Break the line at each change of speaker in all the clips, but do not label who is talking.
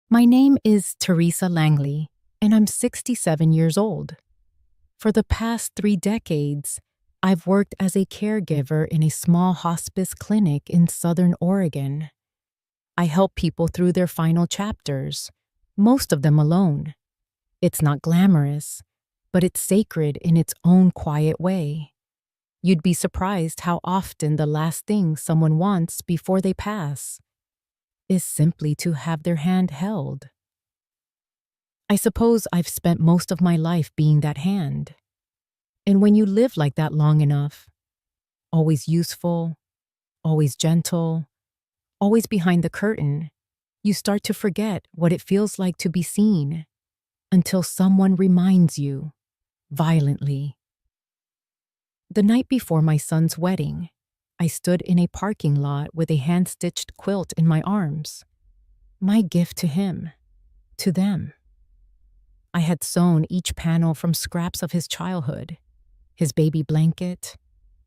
My name is Teresa Langley, and I'm 67 years old. For the past 3 decades, I've worked as a caregiver in a small hospice clinic in Southern Oregon. I help people through their final chapters, most of them alone. It's not glamorous, but it's sacred in its own quiet way. You'd be surprised how often the last thing someone wants before they pass is simply to have their hand held. I suppose I've spent most of my life being that hand. And when you live like that long enough, always useful, always gentle, always behind the curtain, you start to forget what it feels like to be seen until someone reminds you, violently. The night before my son's wedding, I stood in a parking lot with a hand-stitched quilt in my arms. My gift to him, to them. I had sewn each panel from scraps of his childhood, his baby blanket,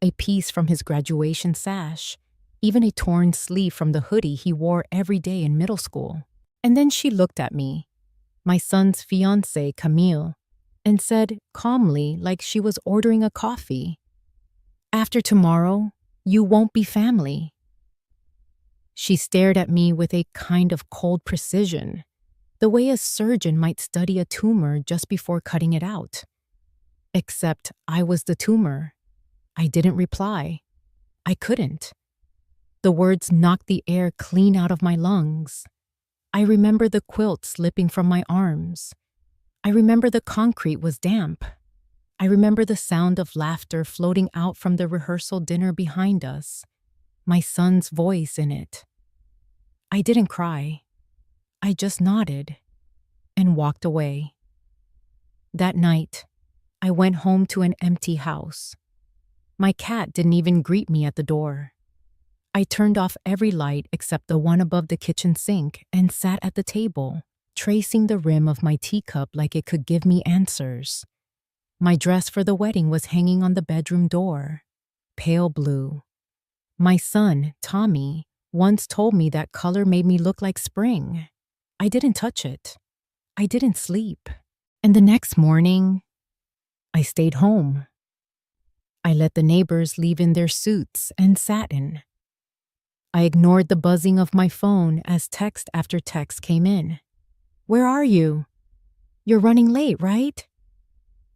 a piece from his graduation sash, even a torn sleeve from the hoodie he wore every day in middle school. And then she looked at me, my son's fiancée, Camille, and said calmly, like she was ordering a coffee, "After tomorrow, you won't be family." She stared at me with a kind of cold precision, the way a surgeon might study a tumor just before cutting it out. Except I was the tumor. I didn't reply. I couldn't. The words knocked the air clean out of my lungs. I remember the quilt slipping from my arms. I remember the concrete was damp. I remember the sound of laughter floating out from the rehearsal dinner behind us, my son's voice in it. I didn't cry. I just nodded and walked away. That night, I went home to an empty house. My cat didn't even greet me at the door. I turned off every light except the one above the kitchen sink and sat at the table, tracing the rim of my teacup like it could give me answers. My dress for the wedding was hanging on the bedroom door, pale blue. My son, Tommy, once told me that color made me look like spring. I didn't touch it. I didn't sleep. And the next morning, I stayed home. I let the neighbors leave in their suits and satin. I ignored the buzzing of my phone as text after text came in. "Where are you? You're running late, right?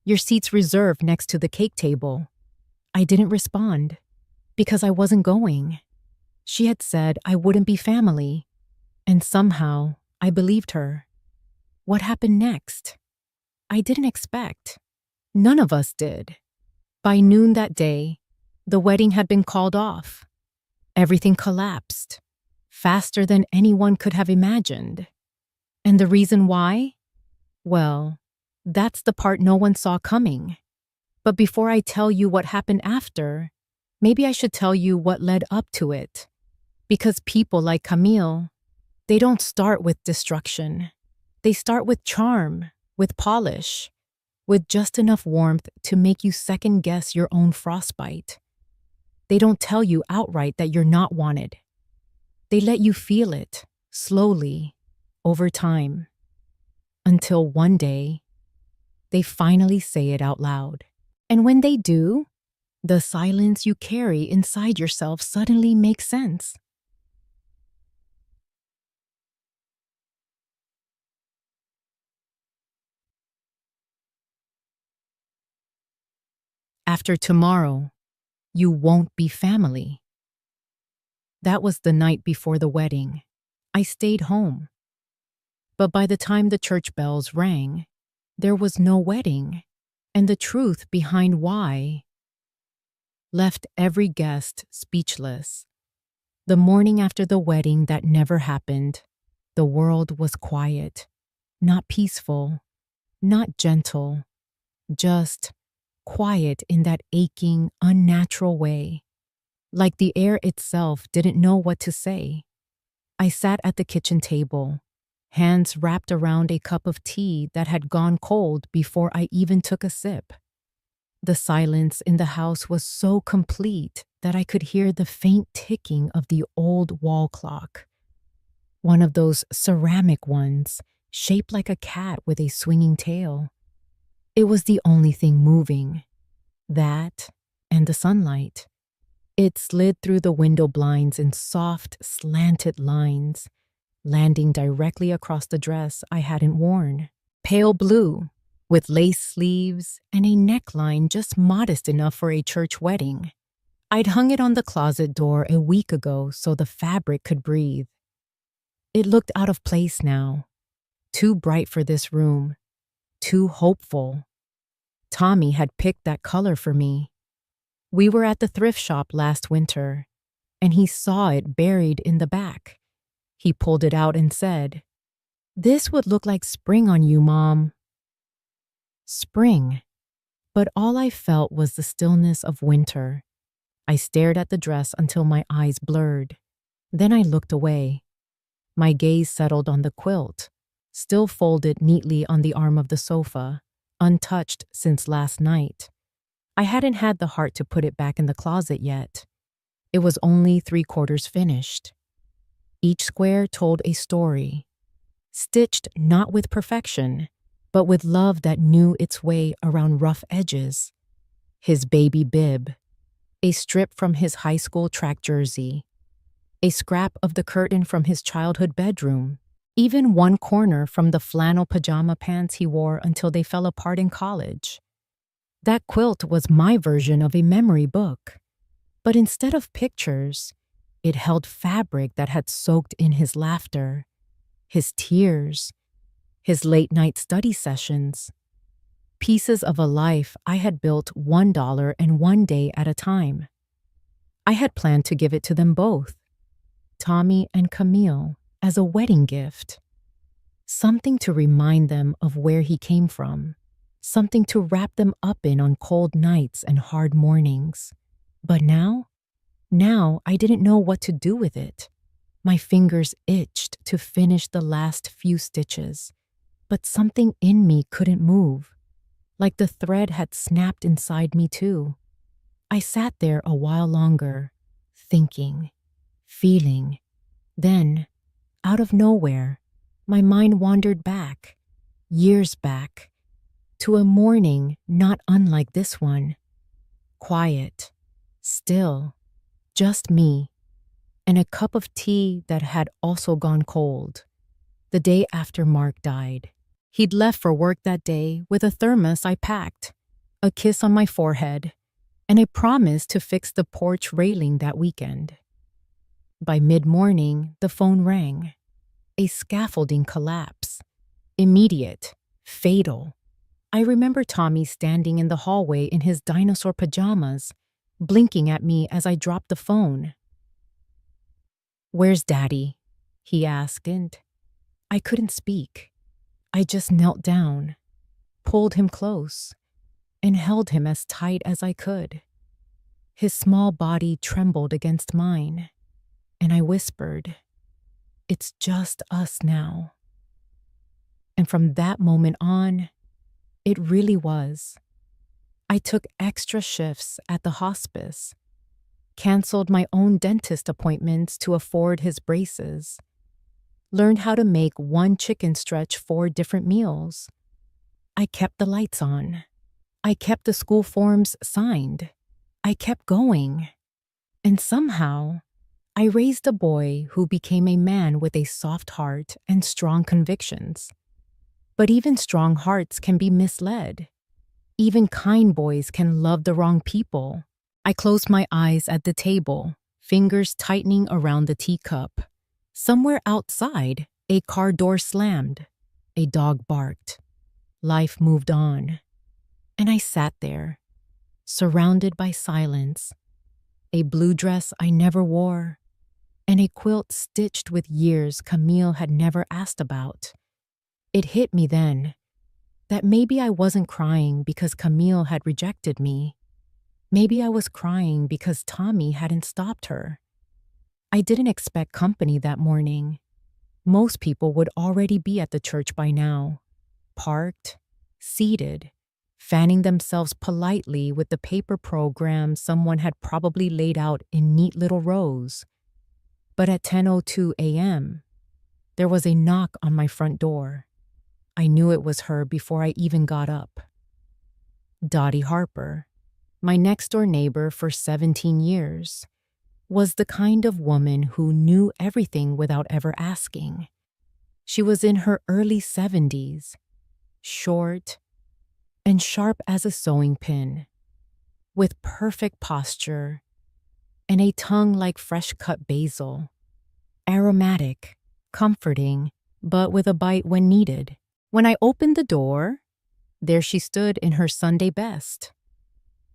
Your seat's reserved next to the cake table." I didn't respond because I wasn't going. She had said I wouldn't be family, and somehow I believed her. What happened next? I didn't expect. None of us did. By noon that day, the wedding had been called off. Everything collapsed, faster than anyone could have imagined. And the reason why? Well, that's the part no one saw coming. But before I tell you what happened after, maybe I should tell you what led up to it. Because people like Camille, they don't start with destruction. They start with charm, with polish, with just enough warmth to make you second-guess your own frostbite. They don't tell you outright that you're not wanted. They let you feel it, slowly, over time. Until one day, they finally say it out loud. And when they do, the silence you carry inside yourself suddenly makes sense. After tomorrow, you won't be family. That was the night before the wedding. I stayed home. But by the time the church bells rang, there was no wedding, and the truth behind why left every guest speechless. The morning after the wedding that never happened, the world was quiet, not peaceful, not gentle, just quiet in that aching, unnatural way, like the air itself didn't know what to say. I sat at the kitchen table, hands wrapped around a cup of tea that had gone cold before I even took a sip. The silence in the house was so complete that I could hear the faint ticking of the old wall clock. one of those ceramic ones, shaped like a cat with a swinging tail. It was the only thing moving. That and the sunlight. It slid through the window blinds in soft, slanted lines, landing directly across the dress I hadn't worn. Pale blue, with lace sleeves and a neckline just modest enough for a church wedding. I'd hung it on the closet door a week ago so the fabric could breathe. It looked out of place now, too bright for this room, too hopeful. Tommy had picked that color for me. We were at the thrift shop last winter, and he saw it buried in the back. He pulled it out and said, "This would look like spring on you, Mom." Spring. But all I felt was the stillness of winter. I stared at the dress until my eyes blurred. Then I looked away. My gaze settled on the quilt, still folded neatly on the arm of the sofa, untouched since last night. I hadn't had the heart to put it back in the closet yet. It was only 3/4 finished. Each square told a story, stitched not with perfection, but with love that knew its way around rough edges. His baby bib, a strip from his high school track jersey, a scrap of the curtain from his childhood bedroom, even one corner from the flannel pajama pants he wore until they fell apart in college. That quilt was my version of a memory book, but instead of pictures, it held fabric that had soaked in his laughter, his tears, his late-night study sessions, pieces of a life I had built $1 and one day at a time. I had planned to give it to them both, Tommy and Camille, as a wedding gift. Something to remind them of where he came from, something to wrap them up in on cold nights and hard mornings. But now I didn't know what to do with it. My fingers itched to finish the last few stitches, but something in me couldn't move, like the thread had snapped inside me too. I sat there a while longer, thinking, feeling. Then, out of nowhere, my mind wandered back, years back, to a morning not unlike this one. Quiet, still, just me, and a cup of tea that had also gone cold. The day after Mark died. He'd left for work that day with a thermos I packed, a kiss on my forehead, and a promise to fix the porch railing that weekend. By mid-morning, the phone rang. A scaffolding collapse. Immediate, fatal. I remember Tommy standing in the hallway in his dinosaur pajamas, blinking at me as I dropped the phone. "Where's Daddy?" he asked, and I couldn't speak. I just knelt down, pulled him close, and held him as tight as I could. His small body trembled against mine, and I whispered, "It's just us now." And from that moment on, it really was. I took extra shifts at the hospice, canceled my own dentist appointments to afford his braces, learned how to make one chicken stretch 4 different meals. I kept the lights on. I kept the school forms signed. I kept going. And somehow, I raised a boy who became a man with a soft heart and strong convictions. But even strong hearts can be misled. Even kind boys can love the wrong people. I closed my eyes at the table, fingers tightening around the teacup. Somewhere outside, a car door slammed. A dog barked. Life moved on. And I sat there, surrounded by silence. A blue dress I never wore, and a quilt stitched with years Camille had never asked about. It hit me then that maybe I wasn't crying because Camille had rejected me. Maybe I was crying because Tommy hadn't stopped her. I didn't expect company that morning. Most people would already be at the church by now, parked, seated, fanning themselves politely with the paper program someone had probably laid out in neat little rows. But at 10:02 a.m., There was a knock on my front door. I knew it was her before I even got up. Dottie Harper, my next-door neighbor for 17 years, was the kind of woman who knew everything without ever asking. She was in her early 70s, short and sharp as a sewing pin, with perfect posture and a tongue like fresh-cut basil, aromatic, comforting, but with a bite when needed. When I opened the door, there she stood in her Sunday best.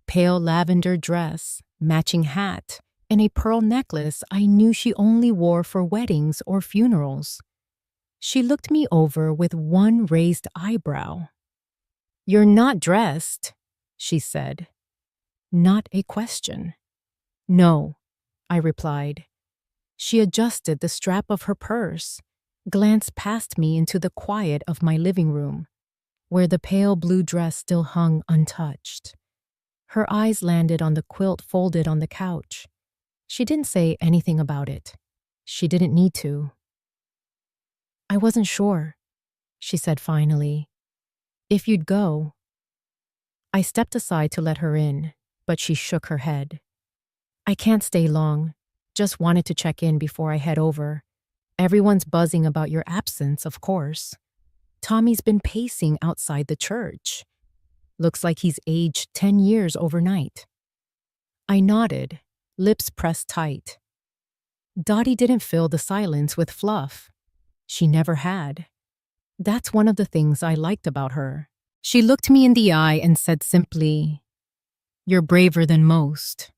Pale lavender dress, matching hat, and a pearl necklace I knew she only wore for weddings or funerals. She looked me over with one raised eyebrow. "You're not dressed," she said. Not a question. "No," I replied. She adjusted the strap of her purse, glanced past me into the quiet of my living room, where the pale blue dress still hung untouched. Her eyes landed on the quilt folded on the couch. She didn't say anything about it. She didn't need to. "I wasn't sure," she said finally. "If you'd go." I stepped aside to let her in, but she shook her head. "I can't stay long. Just wanted to check in before I head over. Everyone's buzzing about your absence, of course. Tommy's been pacing outside the church. Looks like he's aged 10 years overnight." I nodded, lips pressed tight. Dottie didn't fill the silence with fluff. She never had. That's one of the things I liked about her. She looked me in the eye and said simply, "You're braver than most."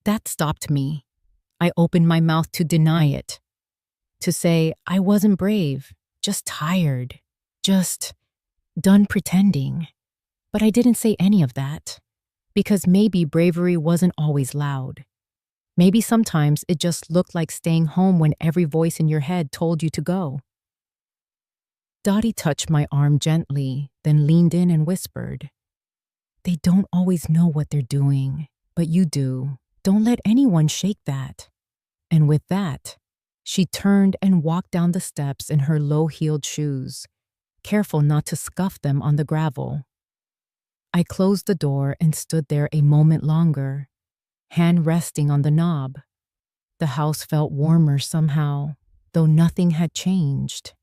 That stopped me. I opened my mouth to deny it, to say I wasn't brave, just tired, just done pretending. But I didn't say any of that, because maybe bravery wasn't always loud. Maybe sometimes it just looked like staying home when every voice in your head told you to go. Dottie touched my arm gently, then leaned in and whispered, "They don't always know what they're doing, but you do. Don't let anyone shake that." And with that, she turned and walked down the steps in her low-heeled shoes, careful not to scuff them on the gravel. I closed the door and stood there a moment longer, hand resting on the knob. The house felt warmer somehow, though nothing had changed.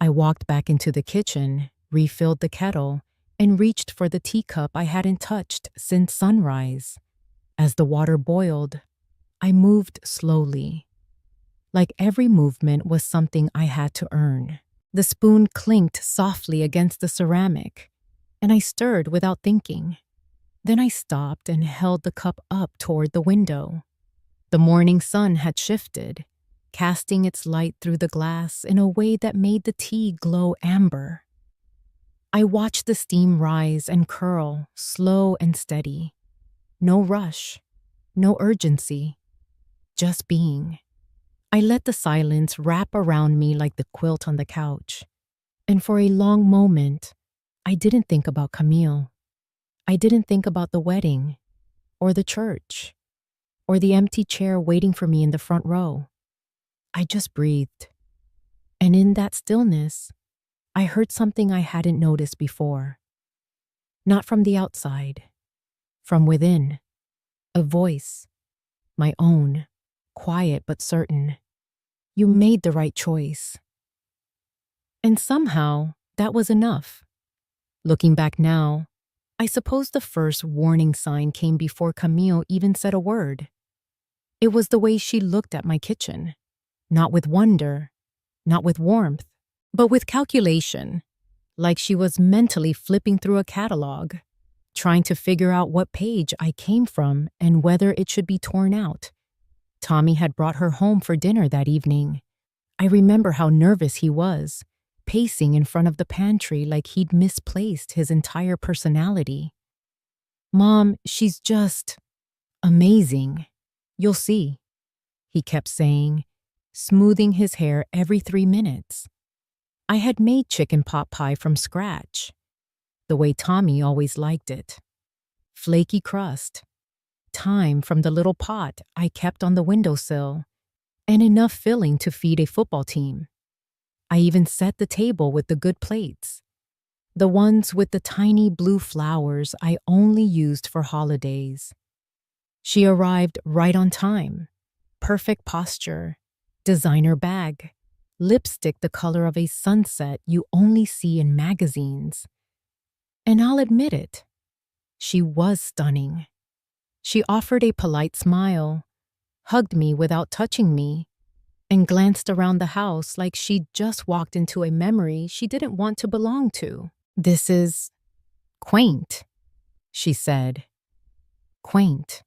I walked back into the kitchen, refilled the kettle, and reached for the teacup I hadn't touched since sunrise. As the water boiled, I moved slowly. Like every movement was something I had to earn. The spoon clinked softly against the ceramic, and I stirred without thinking. Then I stopped and held the cup up toward the window. The morning sun had shifted, casting its light through the glass in a way that made the tea glow amber. I watched the steam rise and curl, slow and steady. No rush, no urgency, just being. I let the silence wrap around me like the quilt on the couch. And for a long moment, I didn't think about Camille. I didn't think about the wedding, or the church, or the empty chair waiting for me in the front row. I just breathed. And in that stillness, I heard something I hadn't noticed before. Not from the outside, from within. A voice, my own, quiet but certain. "You made the right choice." And somehow, that was enough. Looking back now, I suppose the first warning sign came before Camille even said a word. It was the way she looked at my kitchen. Not with wonder, not with warmth, but with calculation, like she was mentally flipping through a catalog, trying to figure out what page I came from and whether it should be torn out. Tommy had brought her home for dinner that evening. I remember how nervous he was, pacing in front of the pantry like he'd misplaced his entire personality. "Mom, she's just amazing. You'll see," he kept saying, smoothing his hair every 3 minutes. I had made chicken pot pie from scratch, the way Tommy always liked it. Flaky crust, thyme from the little pot I kept on the windowsill, and enough filling to feed a football team. I even set the table with the good plates, the ones with the tiny blue flowers I only used for holidays. She arrived right on time. Perfect posture, designer bag, lipstick the color of a sunset you only see in magazines. And I'll admit it, she was stunning. She offered a polite smile, hugged me without touching me, and glanced around the house like she'd just walked into a memory she didn't want to belong to. "This is quaint," she said. Quaint.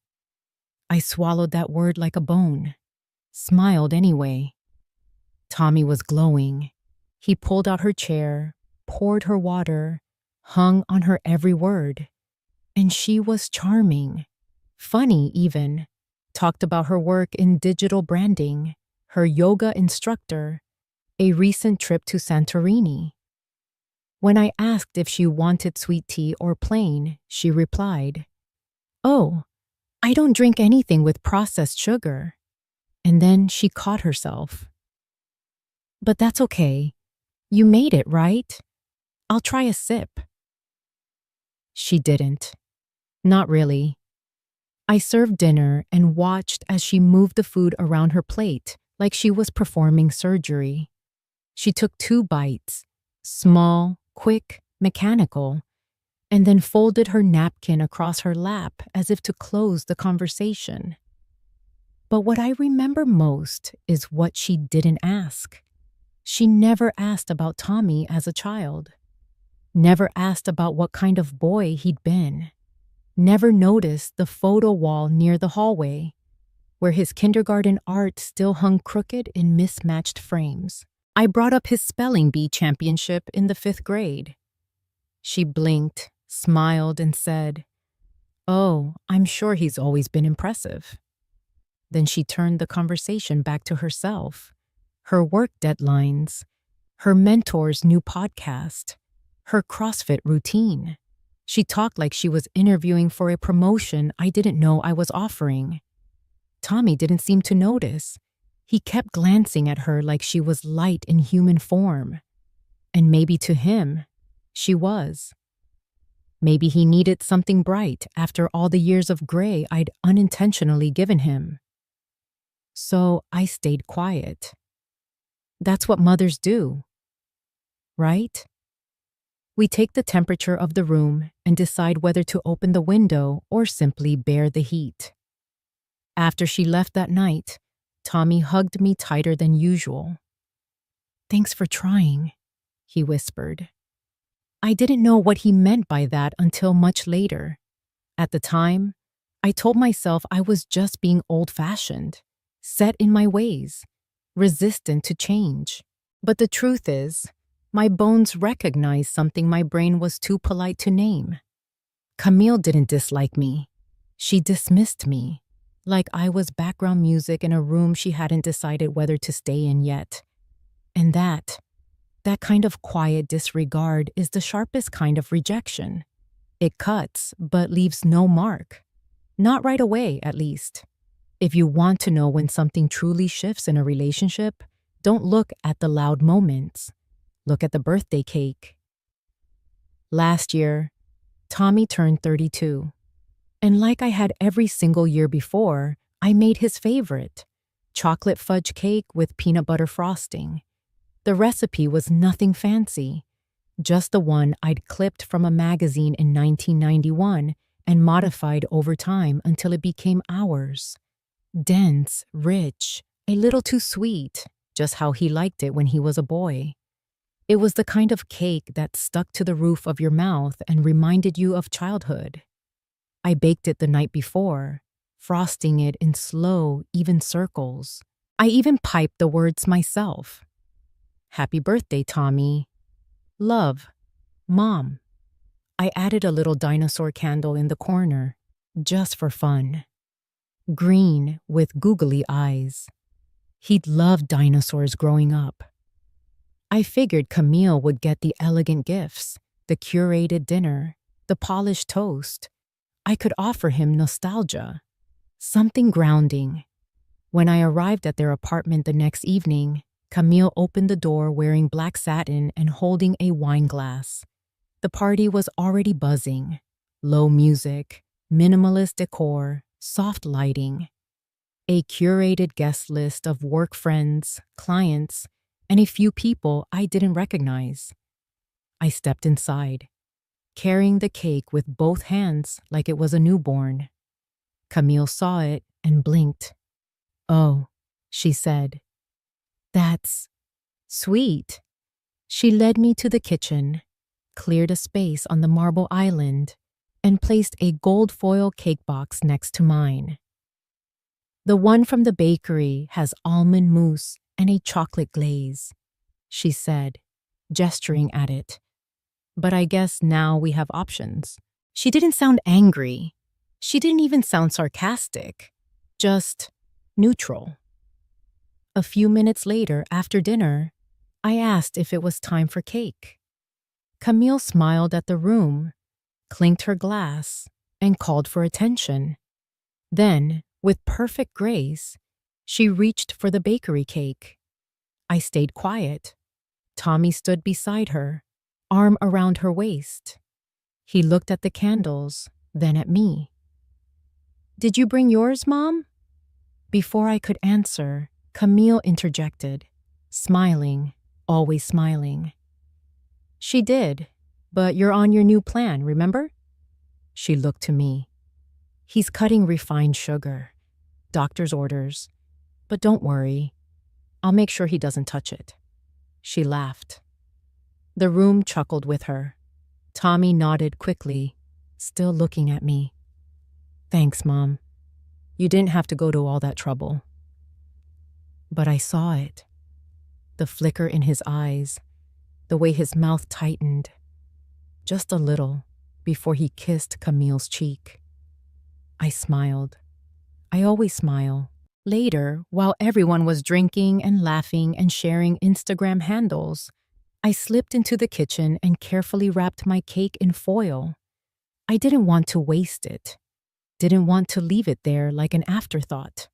I swallowed that word like a bone, smiled anyway. Tommy was glowing. He pulled out her chair, poured her water, hung on her every word. And she was charming, funny even, talked about her work in digital branding, her yoga instructor, a recent trip to Santorini. When I asked if she wanted sweet tea or plain, she replied, "Oh, I don't drink anything with processed sugar." And then she caught herself. "But that's okay. You made it, right? I'll try a sip." She didn't. Not really. I served dinner and watched as she moved the food around her plate like she was performing surgery. She took 2 bites, small, quick, mechanical, and then folded her napkin across her lap as if to close the conversation. But what I remember most is what she didn't ask. She never asked about Tommy as a child. Never asked about what kind of boy he'd been. Never noticed the photo wall near the hallway, where his kindergarten art still hung crooked in mismatched frames. I brought up his spelling bee championship in the 5th grade. She blinked, smiled, and said, "Oh, I'm sure he's always been impressive." Then she turned the conversation back to herself, her work deadlines, her mentor's new podcast, her CrossFit routine. She talked like she was interviewing for a promotion I didn't know I was offering. Tommy didn't seem to notice. He kept glancing at her like she was light in human form. And maybe to him, she was. Maybe he needed something bright after all the years of gray I'd unintentionally given him. So I stayed quiet. That's what mothers do, right? We take the temperature of the room and decide whether to open the window or simply bear the heat. After she left that night, Tommy hugged me tighter than usual. "Thanks for trying," he whispered. I didn't know what he meant by that until much later. At the time, I told myself I was just being old-fashioned, set in my ways, resistant to change. But the truth is, my bones recognized something my brain was too polite to name. Camille didn't dislike me. She dismissed me, like I was background music in a room she hadn't decided whether to stay in yet. And that kind of quiet disregard is the sharpest kind of rejection. It cuts, but leaves no mark. Not right away, at least. If you want to know when something truly shifts in a relationship, don't look at the loud moments. Look at the birthday cake. Last year, Tommy turned 32. And like I had every single year before, I made his favorite, chocolate fudge cake with peanut butter frosting. The recipe was nothing fancy, just the one I'd clipped from a magazine in 1991 and modified over time until it became ours. Dense, rich, a little too sweet, just how he liked it when he was a boy. It was the kind of cake that stuck to the roof of your mouth and reminded you of childhood. I baked it the night before, frosting it in slow, even circles. I even piped the words myself. "Happy birthday, Tommy. Love, Mom." I added a little dinosaur candle in the corner, just for fun. Green with googly eyes. He'd loved dinosaurs growing up. I figured Camille would get the elegant gifts, the curated dinner, the polished toast. I could offer him nostalgia, something grounding. When I arrived at their apartment the next evening, Camille opened the door wearing black satin and holding a wine glass. The party was already buzzing. Low music, minimalist decor, soft lighting. A curated guest list of work friends, clients, and a few people I didn't recognize. I stepped inside, carrying the cake with both hands like it was a newborn. Camille saw it and blinked. "Oh," she said. "That's sweet." She led me to the kitchen, cleared a space on the marble island, and placed a gold foil cake box next to mine. "The one from the bakery has almond mousse and a chocolate glaze," she said, gesturing at it. "But I guess now we have options." She didn't sound angry. She didn't even sound sarcastic. Just neutral. A few minutes later, after dinner, I asked if it was time for cake. Camille smiled at the room, clinked her glass, and called for attention. Then, with perfect grace, she reached for the bakery cake. I stayed quiet. Tommy stood beside her, arm around her waist. He looked at the candles, then at me. "Did you bring yours, Mom?" Before I could answer, Camille interjected, smiling, always smiling. "She did, but you're on your new plan, remember?" She looked to me. "He's cutting refined sugar. Doctor's orders. But don't worry. I'll make sure he doesn't touch it." She laughed. The room chuckled with her. Tommy nodded quickly, still looking at me. "Thanks, Mom. You didn't have to go to all that trouble." But I saw it. The flicker in his eyes, the way his mouth tightened. Just a little, before he kissed Camille's cheek. I smiled. I always smile. Later, while everyone was drinking and laughing and sharing Instagram handles, I slipped into the kitchen and carefully wrapped my cake in foil. I didn't want to waste it. Didn't want to leave it there like an afterthought.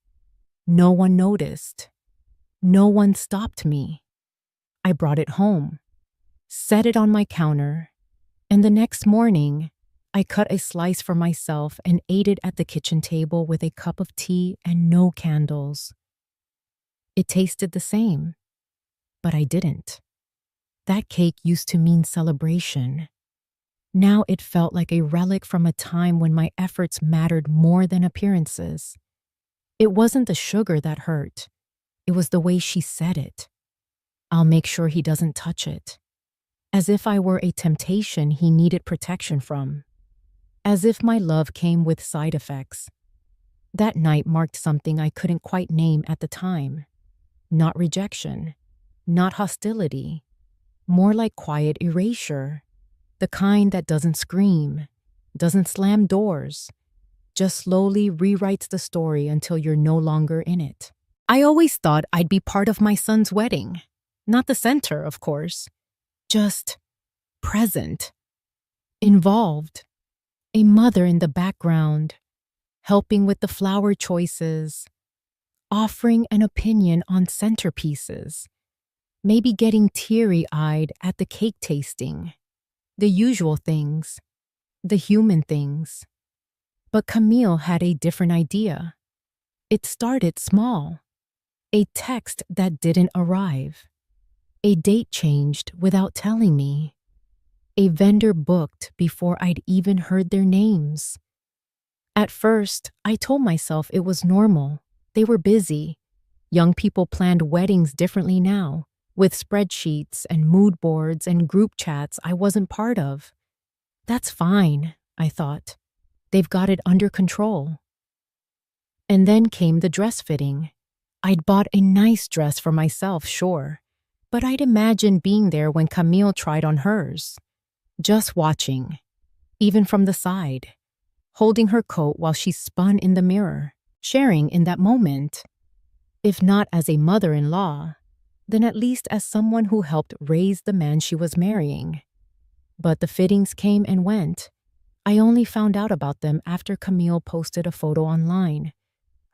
No one noticed. No one stopped me. I brought it home, set it on my counter, and the next morning, I cut a slice for myself and ate it at the kitchen table with a cup of tea and no candles. It tasted the same, but I didn't. That cake used to mean celebration. Now it felt like a relic from a time when my efforts mattered more than appearances. It wasn't the sugar that hurt. It was the way she said it. "I'll make sure he doesn't touch it." As if I were a temptation he needed protection from. As if my love came with side effects. That night marked something I couldn't quite name at the time. Not rejection, not hostility, more like quiet erasure. The kind that doesn't scream, doesn't slam doors, just slowly rewrites the story until you're no longer in it. I always thought I'd be part of my son's wedding. Not the center, of course. Just present. Involved. A mother in the background, helping with the flower choices, offering an opinion on centerpieces, maybe getting teary-eyed at the cake tasting. The usual things, the human things. But Camille had a different idea. It started small. A text that didn't arrive. A date changed without telling me. A vendor booked before I'd even heard their names. At first, I told myself it was normal. They were busy. Young people planned weddings differently now, with spreadsheets and mood boards and group chats I wasn't part of. That's fine, I thought. They've got it under control. And then came the dress fitting. I'd bought a nice dress for myself, sure, but I'd imagined being there when Camille tried on hers. Just watching, even from the side, holding her coat while she spun in the mirror, sharing in that moment. If not as a mother-in-law, then at least as someone who helped raise the man she was marrying. But the fittings came and went. I only found out about them after Camille posted a photo online.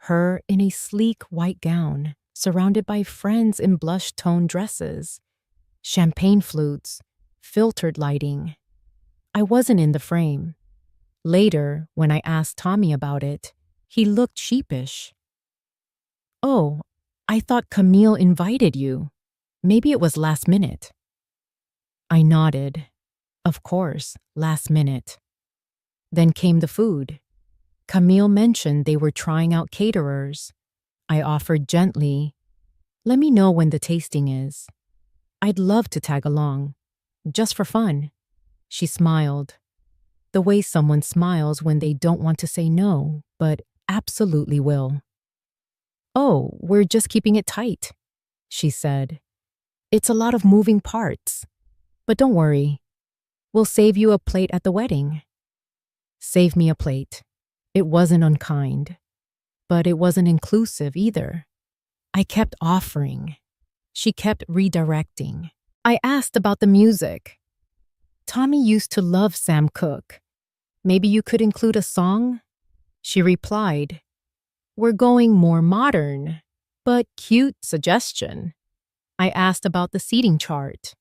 Her in a sleek white gown, surrounded by friends in blush-toned dresses, champagne flutes, filtered lighting. I wasn't in the frame. Later, when I asked Tommy about it, he looked sheepish. "Oh, I thought Camille invited you. Maybe it was last minute." I nodded. Of course, last minute. Then came the food. Camille mentioned they were trying out caterers. I offered gently, "Let me know when the tasting is. I'd love to tag along, just for fun." She smiled. The way someone smiles when they don't want to say no, but absolutely will. "Oh, we're just keeping it tight," she said. "It's a lot of moving parts. But don't worry. We'll save you a plate at the wedding." Save me a plate. It wasn't unkind, but it wasn't inclusive either. I kept offering. She kept redirecting. I asked about the music. "Tommy used to love Sam Cooke. Maybe you could include a song?" She replied, "We're going more modern, but cute suggestion." I asked about the seating chart.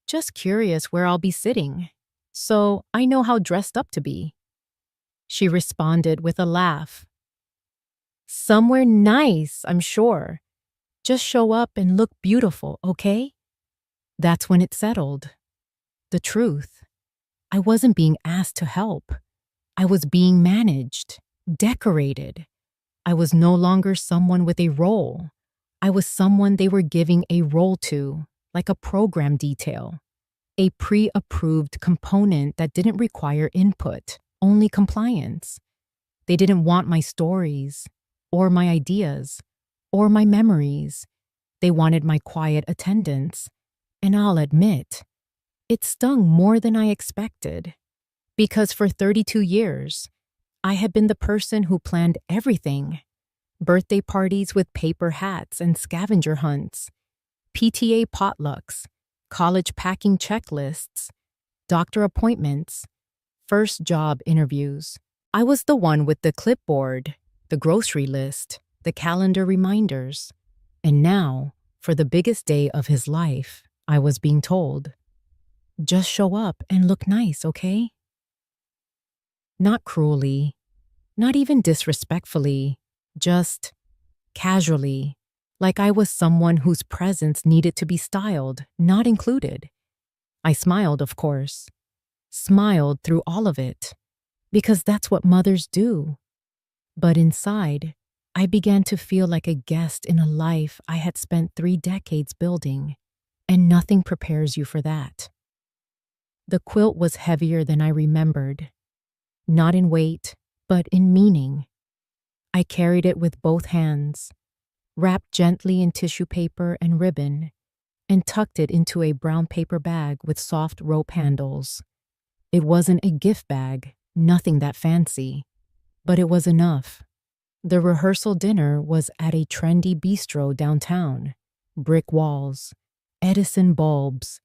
"Just curious where I'll be sitting, so I know how dressed up to be." She responded with a laugh. "Somewhere nice, I'm sure. Just show up and look beautiful, okay?" That's when it settled. The truth. I wasn't being asked to help. I was being managed, decorated. I was no longer someone with a role. I was someone they were giving a role to, like a program detail. A pre-approved component that didn't require input, only compliance. They didn't want my stories, or my ideas, or my memories. They wanted my quiet attendance. And I'll admit, it stung more than I expected. Because for 32 years, I had been the person who planned everything. Birthday parties with paper hats and scavenger hunts, PTA potlucks, college packing checklists, doctor appointments, first job interviews. I was the one with the clipboard, the grocery list, the calendar reminders. And now, for the biggest day of his life, I was being told, "Just show up and look nice, okay?" Not cruelly, not even disrespectfully, just casually, like I was someone whose presence needed to be styled, not included. I smiled, of course. Smiled through all of it, because that's what mothers do. But inside, I began to feel like a guest in a life I had spent 3 decades building, and nothing prepares you for that. The quilt was heavier than I remembered, not in weight, but in meaning. I carried it with both hands, wrapped gently in tissue paper and ribbon, and tucked it into a brown paper bag with soft rope handles. It wasn't a gift bag, nothing that fancy, but it was enough. The rehearsal dinner was at a trendy bistro downtown. Brick walls, Edison bulbs,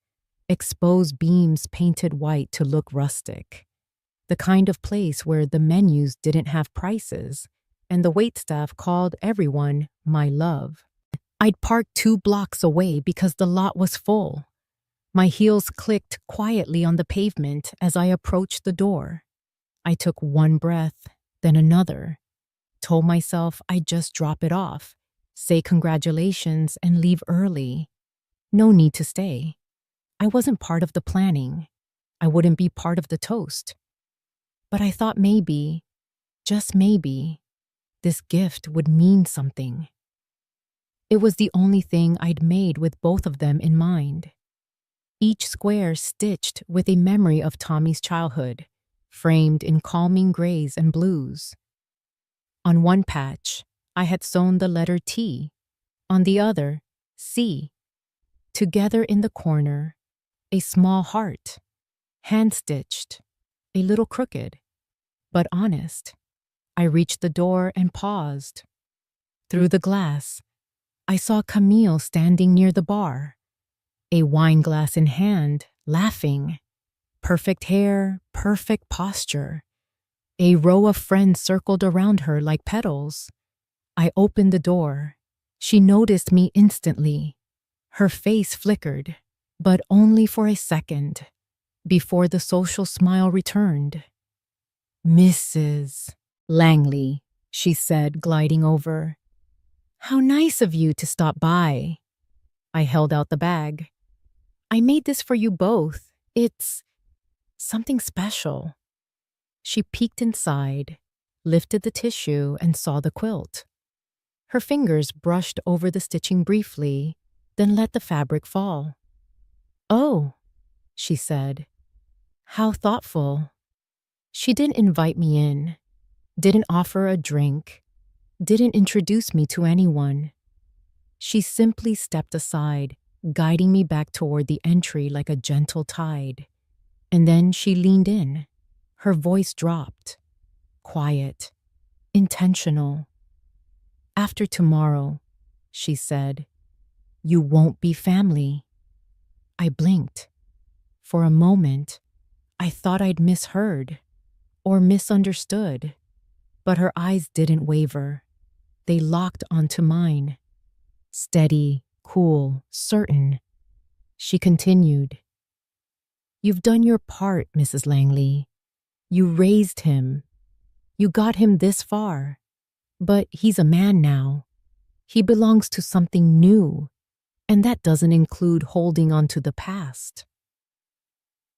exposed beams painted white to look rustic. The kind of place where the menus didn't have prices, and the waitstaff called everyone my love. I'd parked 2 blocks away because the lot was full. My heels clicked quietly on the pavement as I approached the door. I took one breath, then another. Told myself I'd just drop it off, say congratulations, and leave early. No need to stay. I wasn't part of the planning. I wouldn't be part of the toast. But I thought maybe, just maybe, this gift would mean something. It was the only thing I'd made with both of them in mind. Each square stitched with a memory of Tommy's childhood, framed in calming grays and blues. On one patch, I had sewn the letter T. On the other, C. Together in the corner, a small heart, hand-stitched, a little crooked, but honest. I reached the door and paused. Through the glass, I saw Camille standing near the bar, a wine glass in hand, laughing. Perfect hair, perfect posture. A row of friends circled around her like petals. I opened the door, She noticed me instantly. Her face flickered, but only for a second, before the social smile returned. "Mrs. Langley," she said, gliding over. "How nice of you to stop by." I held out the bag. "I made this for you both. It's something special." She peeked inside, lifted the tissue, and saw the quilt. Her fingers brushed over the stitching briefly, then let the fabric fall. "Oh," she said. "How thoughtful." She didn't invite me in, didn't offer a drink, didn't introduce me to anyone. She simply stepped aside, guiding me back toward the entry like a gentle tide. And then she leaned in. Her voice dropped. Quiet, intentional. "After tomorrow," she said, "you won't be family." I blinked. For a moment, I thought I'd misheard or misunderstood, but her eyes didn't waver. They locked onto mine. Steady, cool, certain. She continued, "You've done your part, Mrs. Langley. You raised him. You got him this far. But he's a man now. He belongs to something new, and that doesn't include holding on to the past."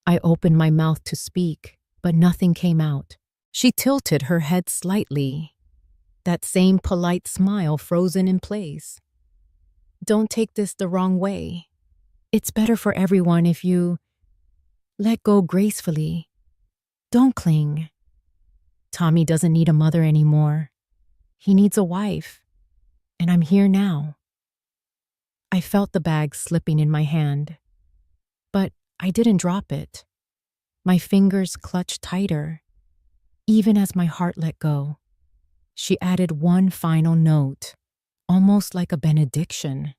I opened my mouth to speak, but nothing came out. She tilted her head slightly, that same polite smile frozen in place. "Don't take this the wrong way. It's better for everyone if you let go gracefully. Don't cling. Tommy doesn't need a mother anymore. He needs a wife, and I'm here now." I felt the bag slipping in my hand, but I didn't drop it. My fingers clutched tighter, even as my heart let go. She added one final note, almost like a benediction.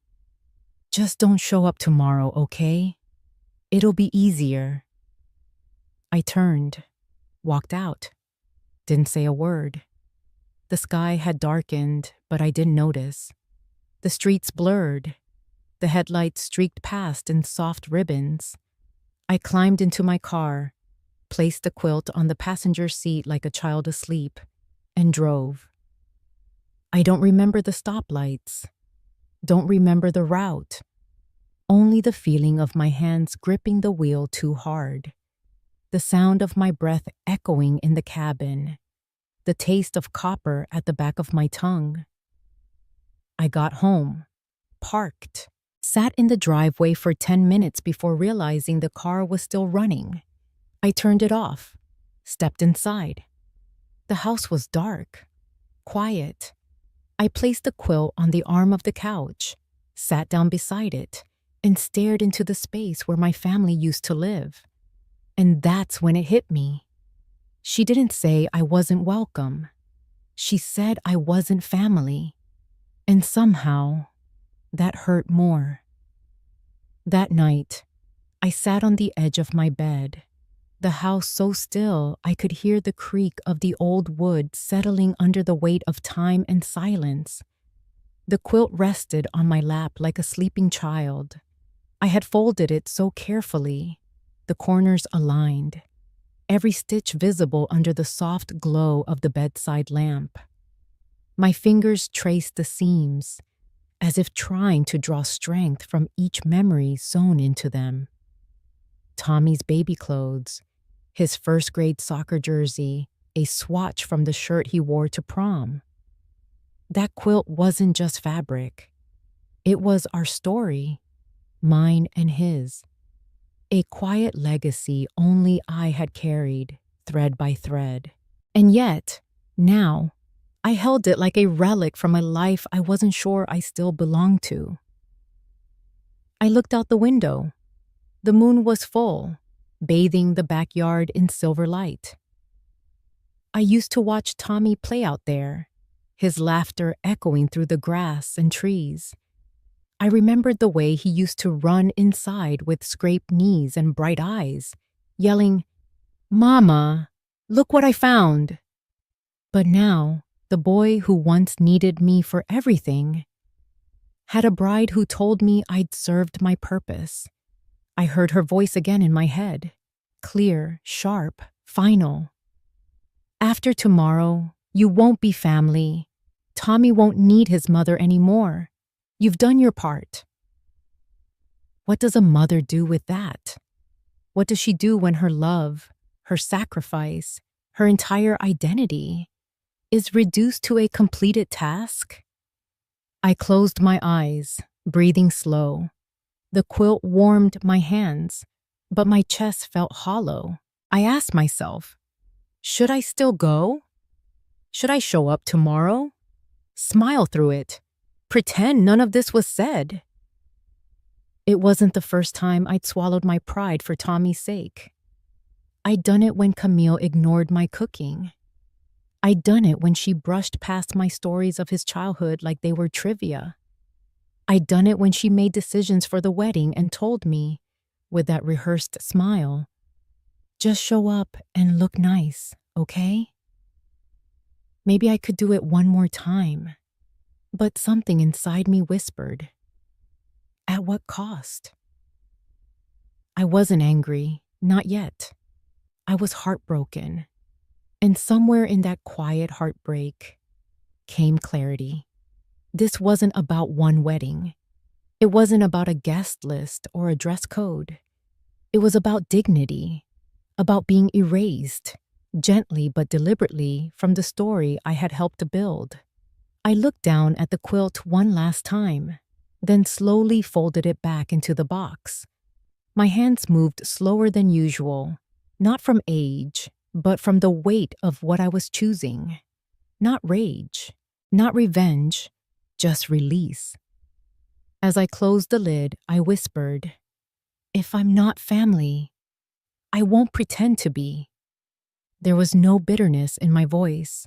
"Just don't show up tomorrow, okay? It'll be easier." I turned, walked out, didn't say a word. The sky had darkened, but I didn't notice. The streets blurred. The headlights streaked past in soft ribbons. I climbed into my car, placed the quilt on the passenger seat like a child asleep, and drove. I don't remember the stoplights, don't remember the route, only the feeling of my hands gripping the wheel too hard, the sound of my breath echoing in the cabin, the taste of copper at the back of my tongue. I got home, parked, sat in the driveway for 10 minutes before realizing the car was still running. I turned it off, stepped inside. The house was dark, quiet. I placed the quilt on the arm of the couch, sat down beside it, and stared into the space where my family used to live. And that's when it hit me. She didn't say I wasn't welcome. She said I wasn't family. And somehow, that hurt more. That night, I sat on the edge of my bed, the house so still I could hear the creak of the old wood settling under the weight of time and silence. The quilt rested on my lap like a sleeping child. I had folded it so carefully, the corners aligned, every stitch visible under the soft glow of the bedside lamp. My fingers traced the seams, as if trying to draw strength from each memory sewn into them. Tommy's baby clothes, his first-grade soccer jersey, a swatch from the shirt he wore to prom. That quilt wasn't just fabric. It was our story, mine and his. A quiet legacy only I had carried, thread by thread. And yet, now, I held it like a relic from a life I wasn't sure I still belonged to. I looked out the window. The moon was full, bathing the backyard in silver light. I used to watch Tommy play out there, his laughter echoing through the grass and trees. I remembered the way he used to run inside with scraped knees and bright eyes, yelling, "Mama, look what I found!" But now, the boy who once needed me for everything Had a bride who told me I'd served my purpose. I heard her voice again in my head. Clear, sharp, final. After tomorrow, you won't be family. Tommy won't need his mother anymore. You've done your part. What does a mother do with that? What does she do when her love, her sacrifice, her entire identity is reduced to a completed task? I closed my eyes, breathing slow. The quilt warmed my hands, but my chest felt hollow. I asked myself, should I still go? Should I show up tomorrow? Smile through it. Pretend none of this was said. It wasn't the first time I'd swallowed my pride for Tommy's sake. I'd done it when Camille ignored my cooking. I'd done it when she brushed past my stories of his childhood like they were trivia. I'd done it when she made decisions for the wedding and told me, with that rehearsed smile, just show up and look nice, okay? Maybe I could do it one more time, but something inside me whispered, at what cost? I wasn't angry, not yet. I was heartbroken. And somewhere in that quiet heartbreak came clarity. This wasn't about one wedding. It wasn't about a guest list or a dress code. It was about dignity, about being erased, gently but deliberately, from the story I had helped to build. I looked down at the quilt one last time, then slowly folded it back into the box. My hands moved slower than usual, not from age, but from the weight of what I was choosing. Not rage, not revenge, just release. As I closed the lid, I whispered, if I'm not family, I won't pretend to be. There was no bitterness in my voice,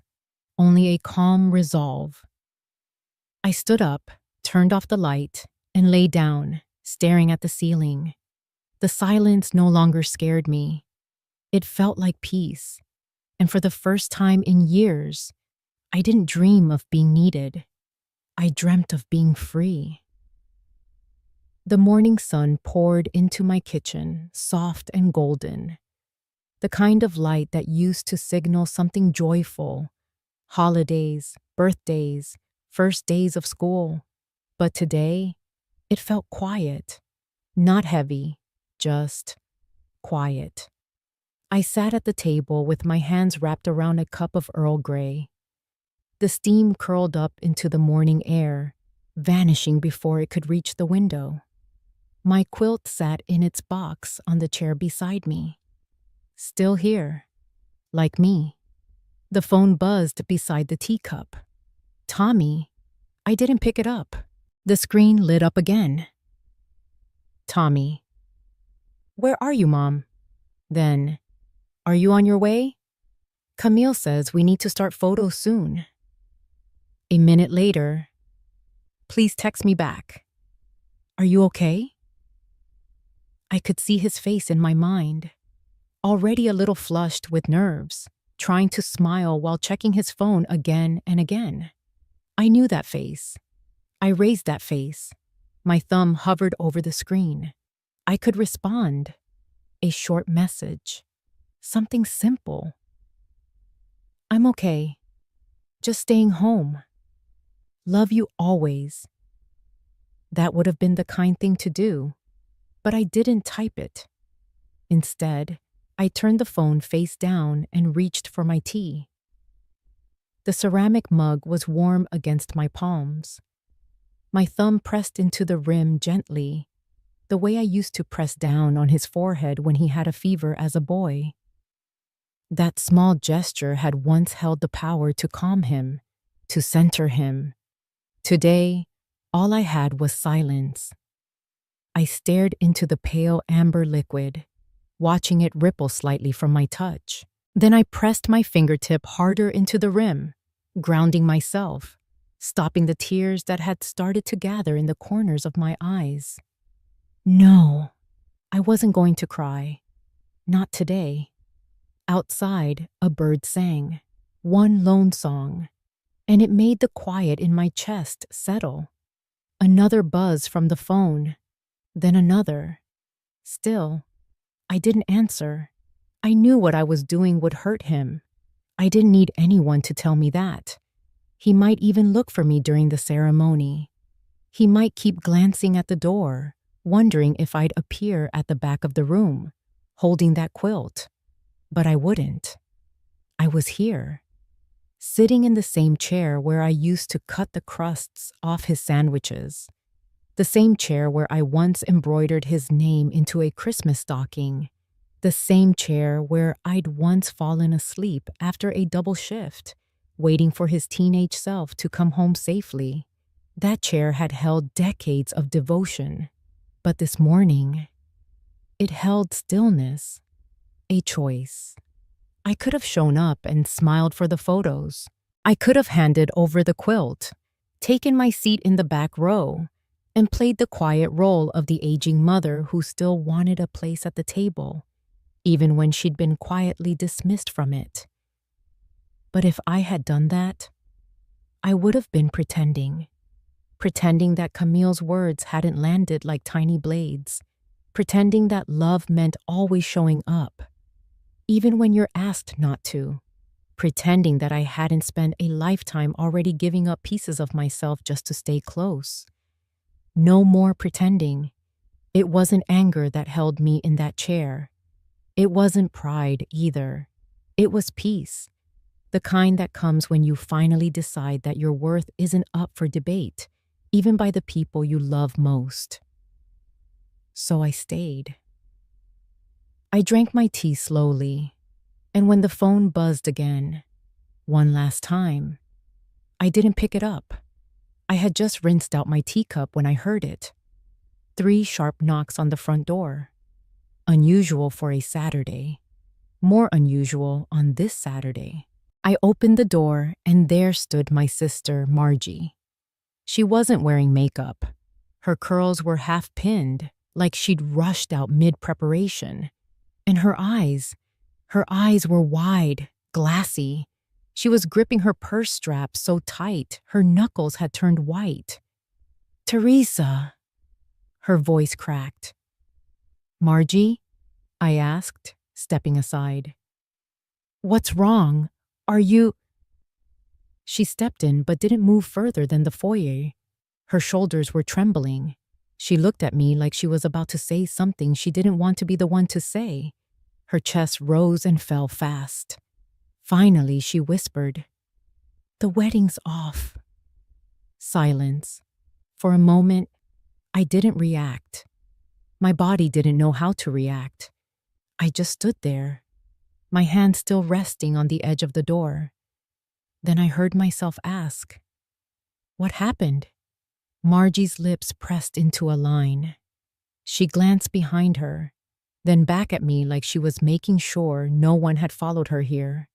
only a calm resolve. I stood up, turned off the light, and lay down, staring at the ceiling. The silence no longer scared me. It felt like peace, and for the first time in years, I didn't dream of being needed. I dreamt of being free. The morning sun poured into my kitchen, soft and golden, the kind of light that used to signal something joyful, holidays, birthdays, first days of school. But today, it felt quiet, not heavy, just quiet. I sat at the table with my hands wrapped around a cup of Earl Grey. The steam curled up into the morning air, vanishing before it could reach the window. My quilt sat in its box on the chair beside me. Still here, like me. The phone buzzed beside the teacup. Tommy. I didn't pick it up. The screen lit up again. Tommy. Where are you, Mom? Then, are you on your way? Camille says we need to start photos soon. A minute later, please text me back. Are you okay? I could see his face in my mind, already a little flushed with nerves, trying to smile while checking his phone again and again. I knew that face. I raised that face. My thumb hovered over the screen. I could respond. A short message. Something simple. I'm okay. Just staying home. Love you always. That would have been the kind thing to do, but I didn't type it. Instead, I turned the phone face down and reached for my tea. The ceramic mug was warm against my palms. My thumb pressed into the rim gently, the way I used to press down on his forehead when he had a fever as a boy. That small gesture had once held the power to calm him, to center him. Today, all I had was silence. I stared into the pale amber liquid, watching it ripple slightly from my touch. Then I pressed my fingertip harder into the rim, grounding myself, stopping the tears that had started to gather in the corners of my eyes. No, I wasn't going to cry. Not today. Outside, a bird sang, one lone song, and it made the quiet in my chest settle. Another buzz from the phone, then another. Still, I didn't answer. I knew what I was doing would hurt him. I didn't need anyone to tell me that. He might even look for me during the ceremony. He might keep glancing at the door, wondering if I'd appear at the back of the room, holding that quilt. But I wouldn't. I was here, sitting in the same chair where I used to cut the crusts off his sandwiches, the same chair where I once embroidered his name into a Christmas stocking, the same chair where I'd once fallen asleep after a double shift, waiting for his teenage self to come home safely. That chair had held decades of devotion, but this morning, it held stillness, a choice. I could have shown up and smiled for the photos. I could have handed over the quilt, taken my seat in the back row, and played the quiet role of the aging mother who still wanted a place at the table, even when she'd been quietly dismissed from it. But if I had done that, I would have been pretending that Camille's words hadn't landed like tiny blades, pretending that love meant always showing up, even when you're asked not to, pretending that I hadn't spent a lifetime already giving up pieces of myself just to stay close. No more pretending. It wasn't anger that held me in that chair. It wasn't pride either. It was peace, the kind that comes when you finally decide that your worth isn't up for debate, even by the people you love most. So I stayed. I drank my tea slowly, and when the phone buzzed again, one last time, I didn't pick it up. I had just rinsed out my teacup when I heard it. 3 sharp knocks on the front door. Unusual for a Saturday. More unusual on this Saturday. I opened the door, and there stood my sister, Margie. She wasn't wearing makeup. Her curls were half pinned, like she'd rushed out mid-preparation. And her eyes were wide, glassy. She was gripping her purse strap so tight, her knuckles had turned white. "Teresa," her voice cracked. "Margie?" I asked, stepping aside. "What's wrong? Are you—" She stepped in but didn't move further than the foyer. Her shoulders were trembling. She looked at me like she was about to say something she didn't want to be the one to say. Her chest rose and fell fast. Finally, she whispered, "The wedding's off." Silence. For a moment, I didn't react. My body didn't know how to react. I just stood there, my hand still resting on the edge of the door. Then I heard myself ask, "What happened?" Margie's lips pressed into a line. She glanced behind her, then back at me like she was making sure no one had followed her here.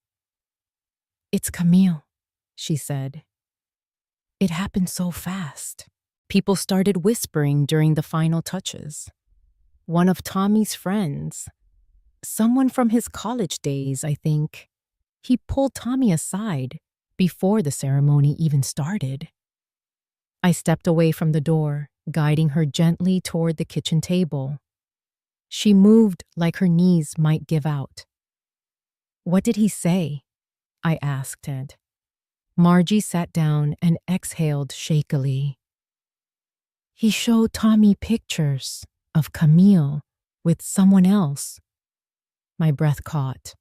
"It's Camille," she said. It happened so fast. People started whispering during the final touches. One of Tommy's friends, someone from his college days, I think, he pulled Tommy aside before the ceremony even started. I stepped away from the door, guiding her gently toward the kitchen table. She moved like her knees might give out. "What did he say?" I asked Ed. Margie sat down and exhaled shakily. "He showed Tommy pictures of Camille with someone else." My breath caught.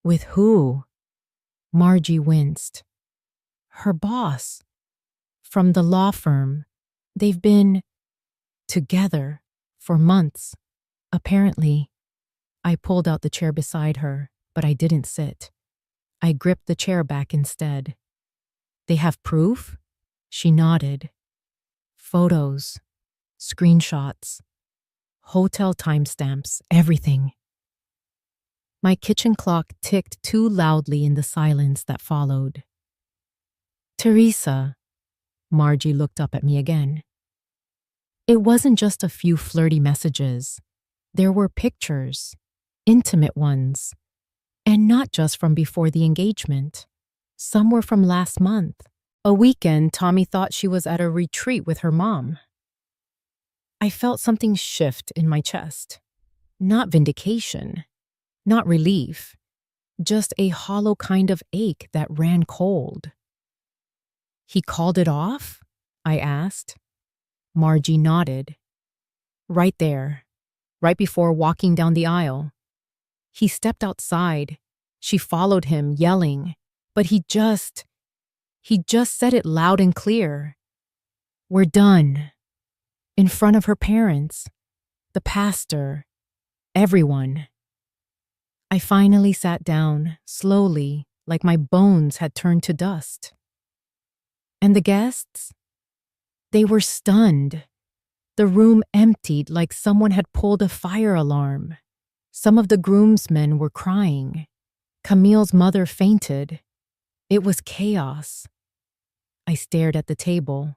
"With who?" Margie winced. "Her boss. From the law firm. They've been together for months, apparently." I pulled out the chair beside her, but I didn't sit. I gripped the chair back instead. "They have proof?" She nodded. "Photos, screenshots, hotel timestamps, everything." My kitchen clock ticked too loudly in the silence that followed. "Teresa," Margie looked up at me again. It wasn't just a few flirty messages. There were pictures, intimate ones, and not just from before the engagement. Some were from last month, A weekend Tommy thought she was at a retreat with her mom. I felt something shift in my chest. Not vindication, not relief, just a hollow kind of ache that ran cold. He called it off? I asked. Margie nodded. Right there, right before walking down the aisle. He stepped outside. She followed him, yelling, but he just said it loud and clear. We're done. In front of her parents, the pastor, everyone. I finally sat down, slowly, like my bones had turned to dust. And the guests? They were stunned. The room emptied like someone had pulled a fire alarm. Some of the groomsmen were crying. Camille's mother fainted. It was chaos. I stared at the table.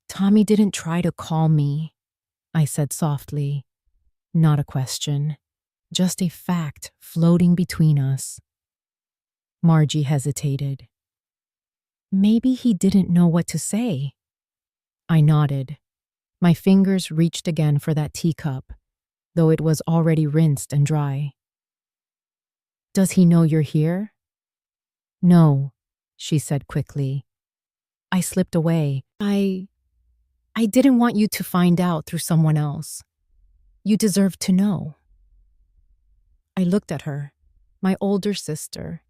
Tommy didn't try to call me, I said softly. Not a question, just a fact floating between us. Margie hesitated. Maybe he didn't know what to say. I nodded. My fingers reached again for that teacup, though it was already rinsed and dry. Does he know you're here? No, she said quickly. I slipped away. I didn't want you to find out through someone else. You deserve to know. I looked at her, my older sister.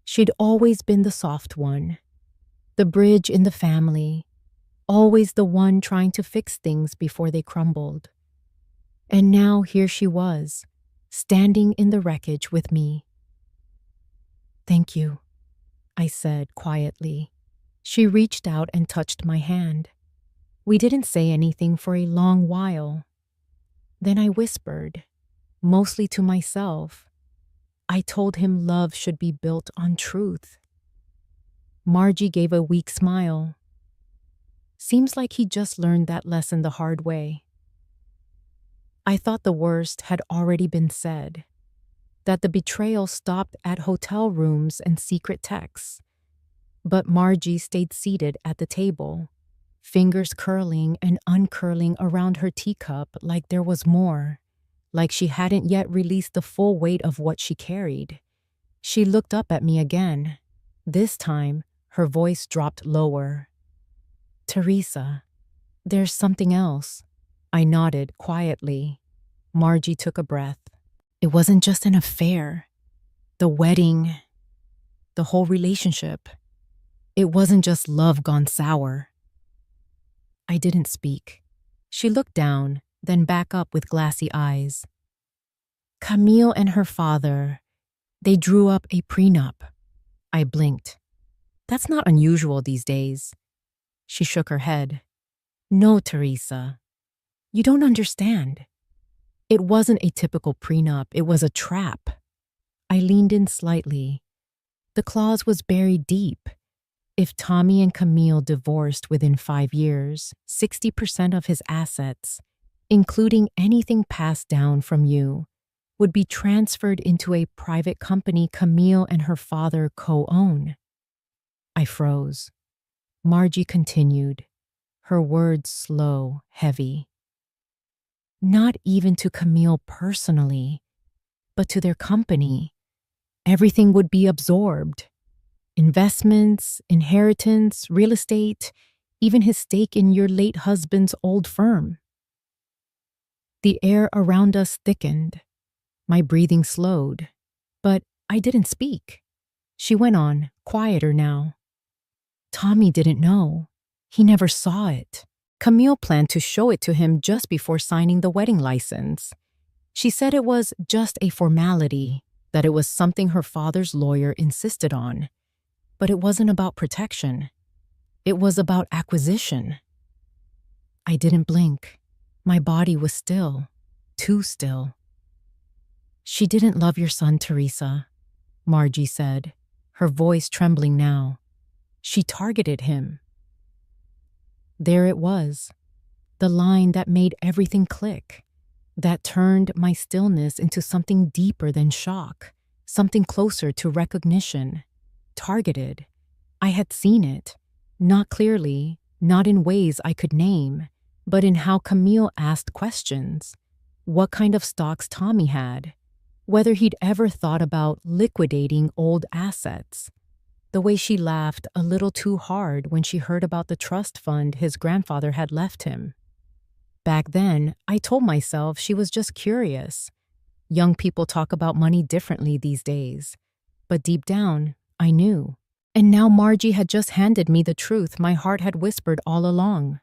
She'd always been the soft one, the bridge in the family, always the one trying to fix things before they crumbled. And now here she was, standing in the wreckage with me. Thank you, I said quietly. She reached out and touched my hand. We didn't say anything for a long while. Then I whispered, mostly to myself. I told him love should be built on truth. Margie gave a weak smile. Seems like he just learned that lesson the hard way. I thought the worst had already been said, that the betrayal stopped at hotel rooms and secret texts. But Margie stayed seated at the table, fingers curling and uncurling around her teacup like there was more, like she hadn't yet released the full weight of what she carried. She looked up at me again. This time, her voice dropped lower. Teresa, there's something else. I nodded quietly. Margie took a breath. It wasn't just an affair. The wedding, the whole relationship. It wasn't just love gone sour. I didn't speak. She looked down, then back up with glassy eyes. Camille and her father, they drew up a prenup. I blinked. That's not unusual these days. She shook her head. No, Teresa. You don't understand. It wasn't a typical prenup. It was a trap. I leaned in slightly. The clause was buried deep. If Tommy and Camille divorced within 5 years, 60% of his assets, including anything passed down from you, would be transferred into a private company Camille and her father co-own. I froze. Margie continued, her words slow, heavy. Not even to Camille personally, but to their company. Everything would be absorbed. Investments, inheritance, real estate, even his stake in your late husband's old firm. The air around us thickened. My breathing slowed, but I didn't speak. She went on, quieter now. Tommy didn't know. He never saw it. Camille planned to show it to him just before signing the wedding license. She said it was just a formality, that it was something her father's lawyer insisted on. But it wasn't about protection. It was about acquisition. I didn't blink. My body was still, too still. She didn't love your son, Teresa, Margie said, her voice trembling now. She targeted him. There it was, the line that made everything click, that turned my stillness into something deeper than shock, something closer to recognition. Targeted. I had seen it. Not clearly, not in ways I could name, but in how Camille asked questions. What kind of stocks Tommy had, whether he'd ever thought about liquidating old assets. The way she laughed a little too hard when she heard about the trust fund his grandfather had left him. Back then, I told myself she was just curious. Young people talk about money differently these days. But deep down, I knew. And now Margie had just handed me the truth my heart had whispered all along.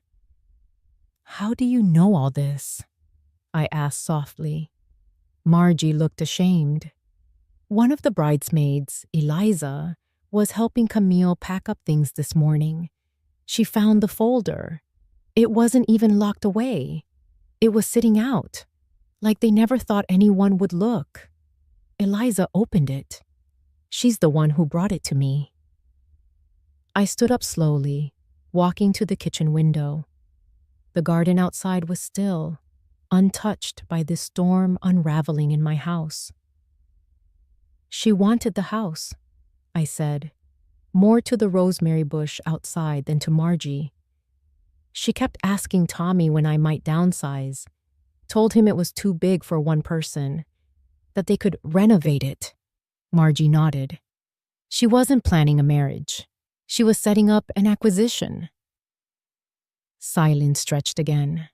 "How do you know all this?" I asked softly. Margie looked ashamed. One of the bridesmaids, Eliza, was helping Camille pack up things this morning. She found the folder. It wasn't even locked away. It was sitting out, like they never thought anyone would look. Eliza opened it. She's the one who brought it to me. I stood up slowly, walking to the kitchen window. The garden outside was still, untouched by this storm unraveling in my house. "She wanted the house," I said, more to the rosemary bush outside than to Margie. "She kept asking Tommy when I might downsize, told him it was too big for one person, that they could renovate it." Margie nodded. She wasn't planning a marriage. She was setting up an acquisition. Silence stretched again.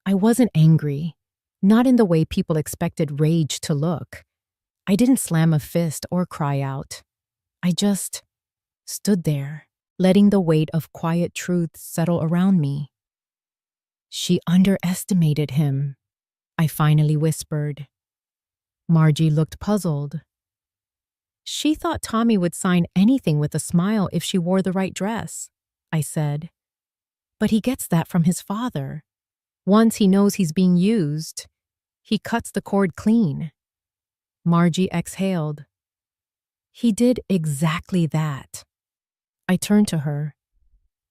I wasn't angry, not in the way people expected rage to look. I didn't slam a fist or cry out. I just stood there, letting the weight of quiet truth settle around me. "She underestimated him," I finally whispered. Margie looked puzzled. "She thought Tommy would sign anything with a smile if she wore the right dress," I said. "But he gets that from his father. Once he knows he's being used, he cuts the cord clean." Margie exhaled. "He did exactly that." I turned to her.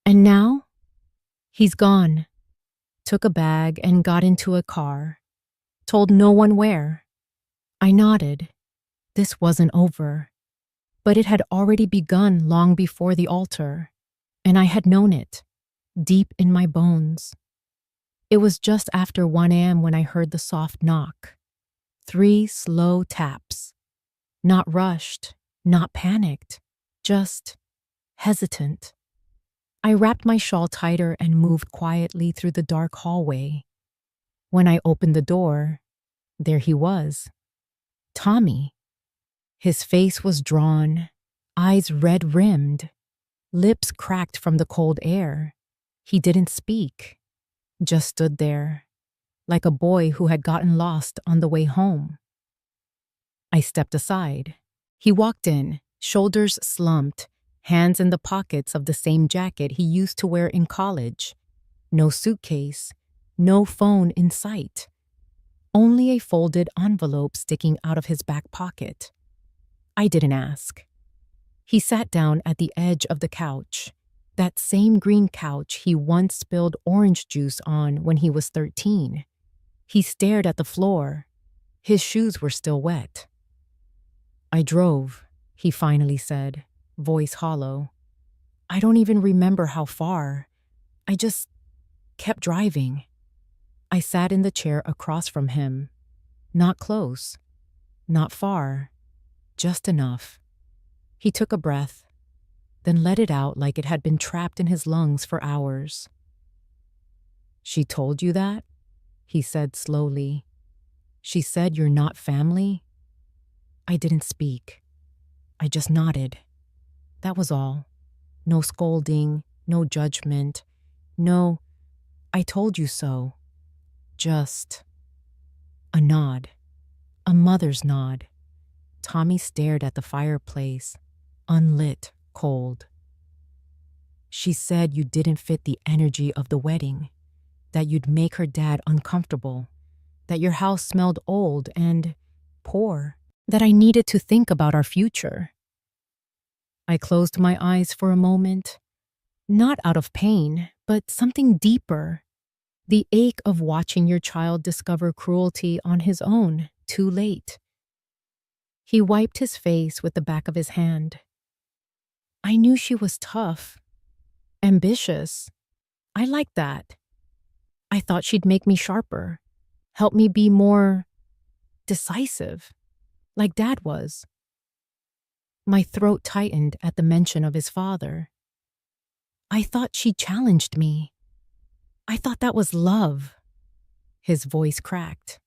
"And now?" "He's gone. Took a bag and got into a car. Told no one where." I nodded. This wasn't over. But it had already begun long before the altar, and I had known it, deep in my bones. It was just after 1 a.m. when I heard the soft knock. 3 slow taps. Not rushed, not panicked, just hesitant. I wrapped my shawl tighter and moved quietly through the dark hallway. When I opened the door, there he was. Tommy. His face was drawn, eyes red-rimmed, lips cracked from the cold air. He didn't speak, just stood there, like a boy who had gotten lost on the way home. I stepped aside. He walked in, shoulders slumped, hands in the pockets of the same jacket he used to wear in college. No suitcase, no phone in sight. Only a folded envelope sticking out of his back pocket. I didn't ask. He sat down at the edge of the couch, that same green couch he once spilled orange juice on when he was 13. He stared at the floor. His shoes were still wet. "I drove," he finally said, voice hollow. "I don't even remember how far. I just kept driving." I sat in the chair across from him. Not close, not far, just enough. He took a breath, then let it out like it had been trapped in his lungs for hours. "She told you that?" he said slowly. "She said you're not family?" I didn't speak. I just nodded. That was all. No scolding, no judgment, no, "I told you so." Just a nod, a mother's nod. Tommy stared at the fireplace, unlit, cold. "She said you didn't fit the energy of the wedding, that you'd make her dad uncomfortable, that your house smelled old and poor, that I needed to think about our future." I closed my eyes for a moment, not out of pain, but something deeper. The ache of watching your child discover cruelty on his own, too late. He wiped his face with the back of his hand. "I knew she was tough. Ambitious. I like that. I thought she'd make me sharper, help me be more decisive, like Dad was. My throat tightened at the mention of his father. I thought she challenged me. I thought that was love. His voice cracked.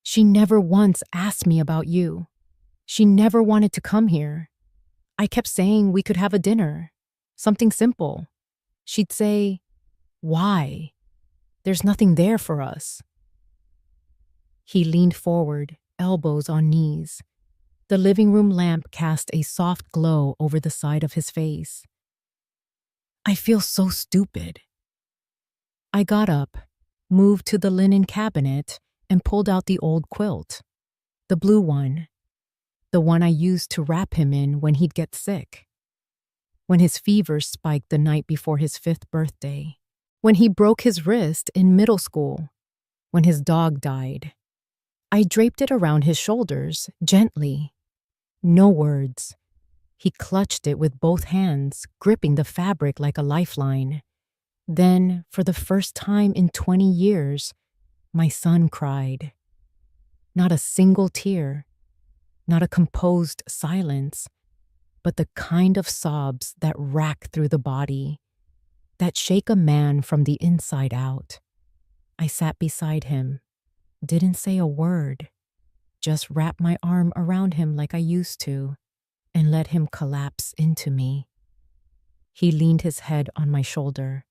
She never once asked me about you. She never wanted to come here. I kept saying we could have a dinner, something simple. She'd say, "Why? There's nothing there for us." He leaned forward, elbows on knees. The living room lamp cast a soft glow over the side of his face. I feel so stupid. I got up, moved to the linen cabinet, and pulled out the old quilt. The blue one. The one I used to wrap him in when he'd get sick. When his fever spiked the night before his 5th birthday. When he broke his wrist in middle school. When his dog died. I draped it around his shoulders, gently. No words. He clutched it with both hands, gripping the fabric like a lifeline. Then, for the first time in 20 years, my son cried. Not a single tear, not a composed silence, but the kind of sobs that rack through the body, that shake a man from the inside out. I sat beside him, didn't say a word, just wrapped my arm around him like I used to, and let him collapse into me. He leaned his head on my shoulder,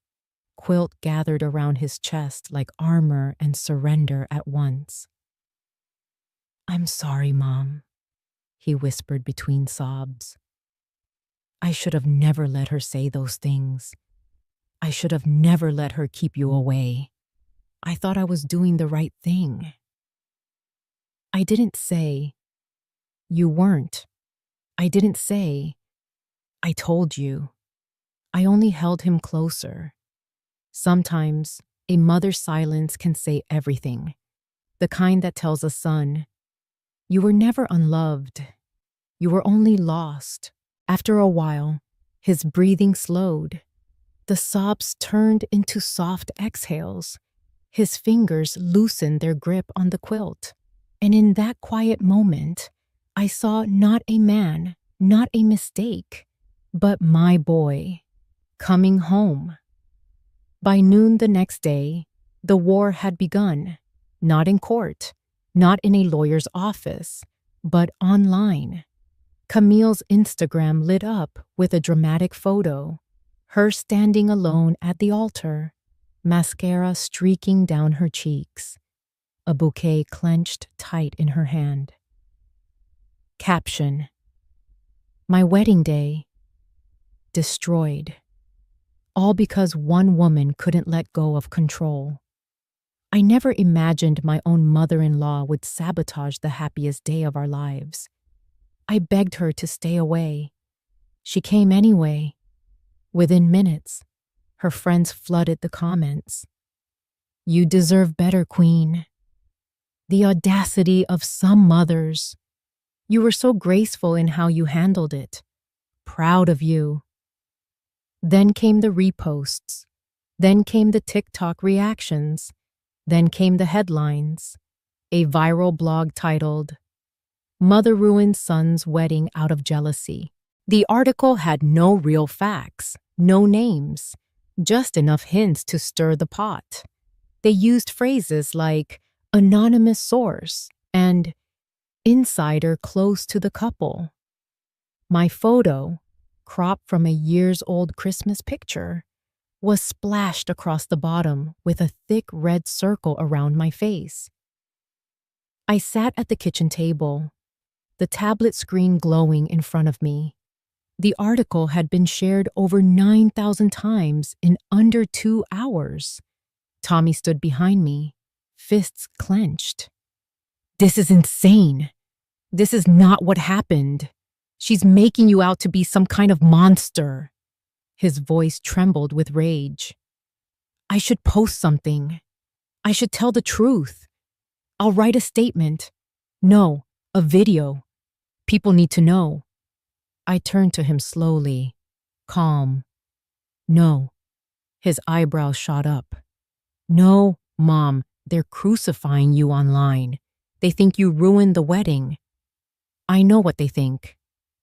quilt gathered around his chest like armor and surrender at once. "I'm sorry, Mom," he whispered between sobs. "I should have never let her say those things. I should have never let her keep you away. I thought I was doing the right thing." I didn't say, "You weren't." I didn't say, "I told you." I only held him closer. Sometimes, a mother's silence can say everything. The kind that tells a son, "You were never unloved. You were only lost." After a while, his breathing slowed. The sobs turned into soft exhales. His fingers loosened their grip on the quilt. And in that quiet moment, I saw not a man, not a mistake, but my boy, coming home. By noon the next day, the war had begun, not in court, not in a lawyer's office, but online. Camille's Instagram lit up with a dramatic photo, her standing alone at the altar, mascara streaking down her cheeks, a bouquet clenched tight in her hand. Caption: My wedding day, destroyed. All because one woman couldn't let go of control. I never imagined my own mother-in-law would sabotage the happiest day of our lives. I begged her to stay away. She came anyway. Within minutes, her friends flooded the comments. "You deserve better, Queen." The audacity of some mothers. "You were so graceful in how you handled it. Proud of you." Then came the reposts. Then came the TikTok reactions. Then came the headlines. A viral blog titled, "Mother Ruins Son's Wedding Out of Jealousy." The article had no real facts, no names, just enough hints to stir the pot. They used phrases like anonymous source and insider close to the couple. My photo, cropped from a years-old Christmas picture, was splashed across the bottom with a thick red circle around my face. I sat at the kitchen table, the tablet screen glowing in front of me. The article had been shared over 9,000 times in under 2 hours. Tommy stood behind me, fists clenched. "This is insane. This is not what happened. She's making you out to be some kind of monster." His voice trembled with rage. "I should post something. I should tell the truth. I'll write a statement. No, a video. People need to know." I turned to him slowly, calm. No. His eyebrows shot up. No, Mom, they're crucifying you online. They think you ruined the wedding. I know what they think.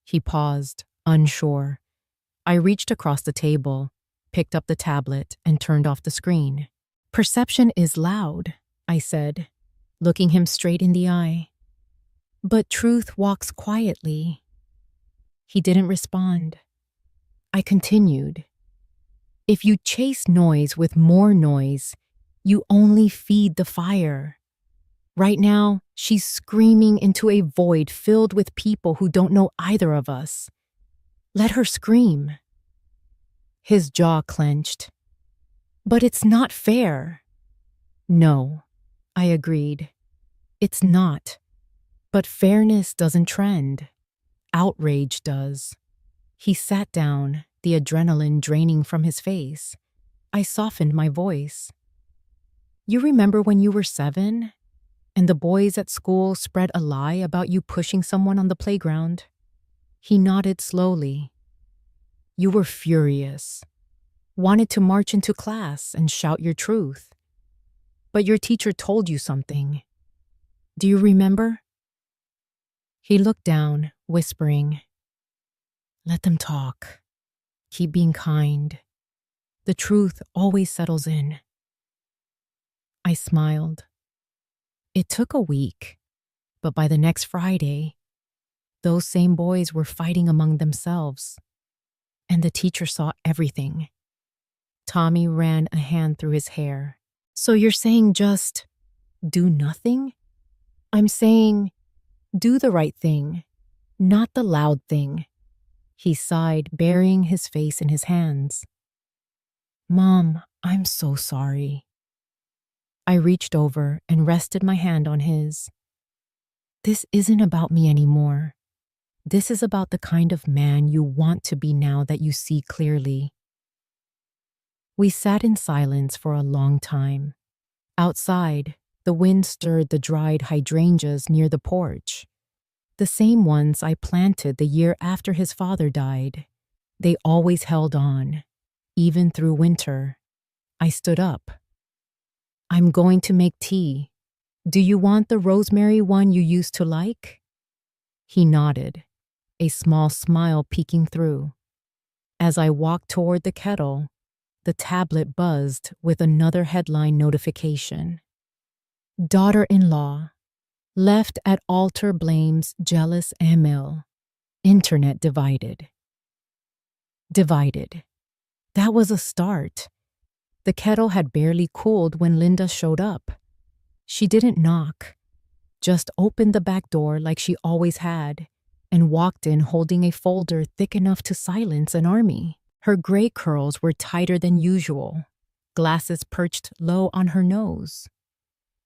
He paused, unsure. I reached across the table, picked up the tablet, and turned off the screen. Perception is loud, I said, looking him straight in the eye. But truth walks quietly. He didn't respond. I continued. If you chase noise with more noise, you only feed the fire. Right now, she's screaming into a void filled with people who don't know either of us. Let her scream. His jaw clenched. But it's not fair. No, I agreed. It's not. But fairness doesn't trend. Outrage does. He sat down, the adrenaline draining from his face. I softened my voice. You remember when you were 7? And the boys at school spread a lie about you pushing someone on the playground? He nodded slowly. You were furious. Wanted to march into class and shout your truth. But your teacher told you something. Do you remember? He looked down, whispering, Let them talk. Keep being kind. The truth always settles in. I smiled. It took a week, but by the next Friday, those same boys were fighting among themselves, and the teacher saw everything. Tommy ran a hand through his hair. So you're saying just do nothing? I'm saying do the right thing, not the loud thing. He sighed, burying his face in his hands. Mom, I'm so sorry. I reached over and rested my hand on his. This isn't about me anymore. This is about the kind of man you want to be now that you see clearly. We sat in silence for a long time. Outside, the wind stirred the dried hydrangeas near the porch. The same ones I planted the year after his father died. They always held on, even through winter. I stood up. I'm going to make tea. Do you want the rosemary one you used to like? He nodded, a small smile peeking through. As I walked toward the kettle, the tablet buzzed with another headline notification. Daughter-in-law. Left at altar blames jealous Emil. Internet divided. Divided. That was a start. The kettle had barely cooled when Linda showed up. She didn't knock, just opened the back door like she always had, and walked in holding a folder thick enough to silence an army. Her gray curls were tighter than usual, glasses perched low on her nose.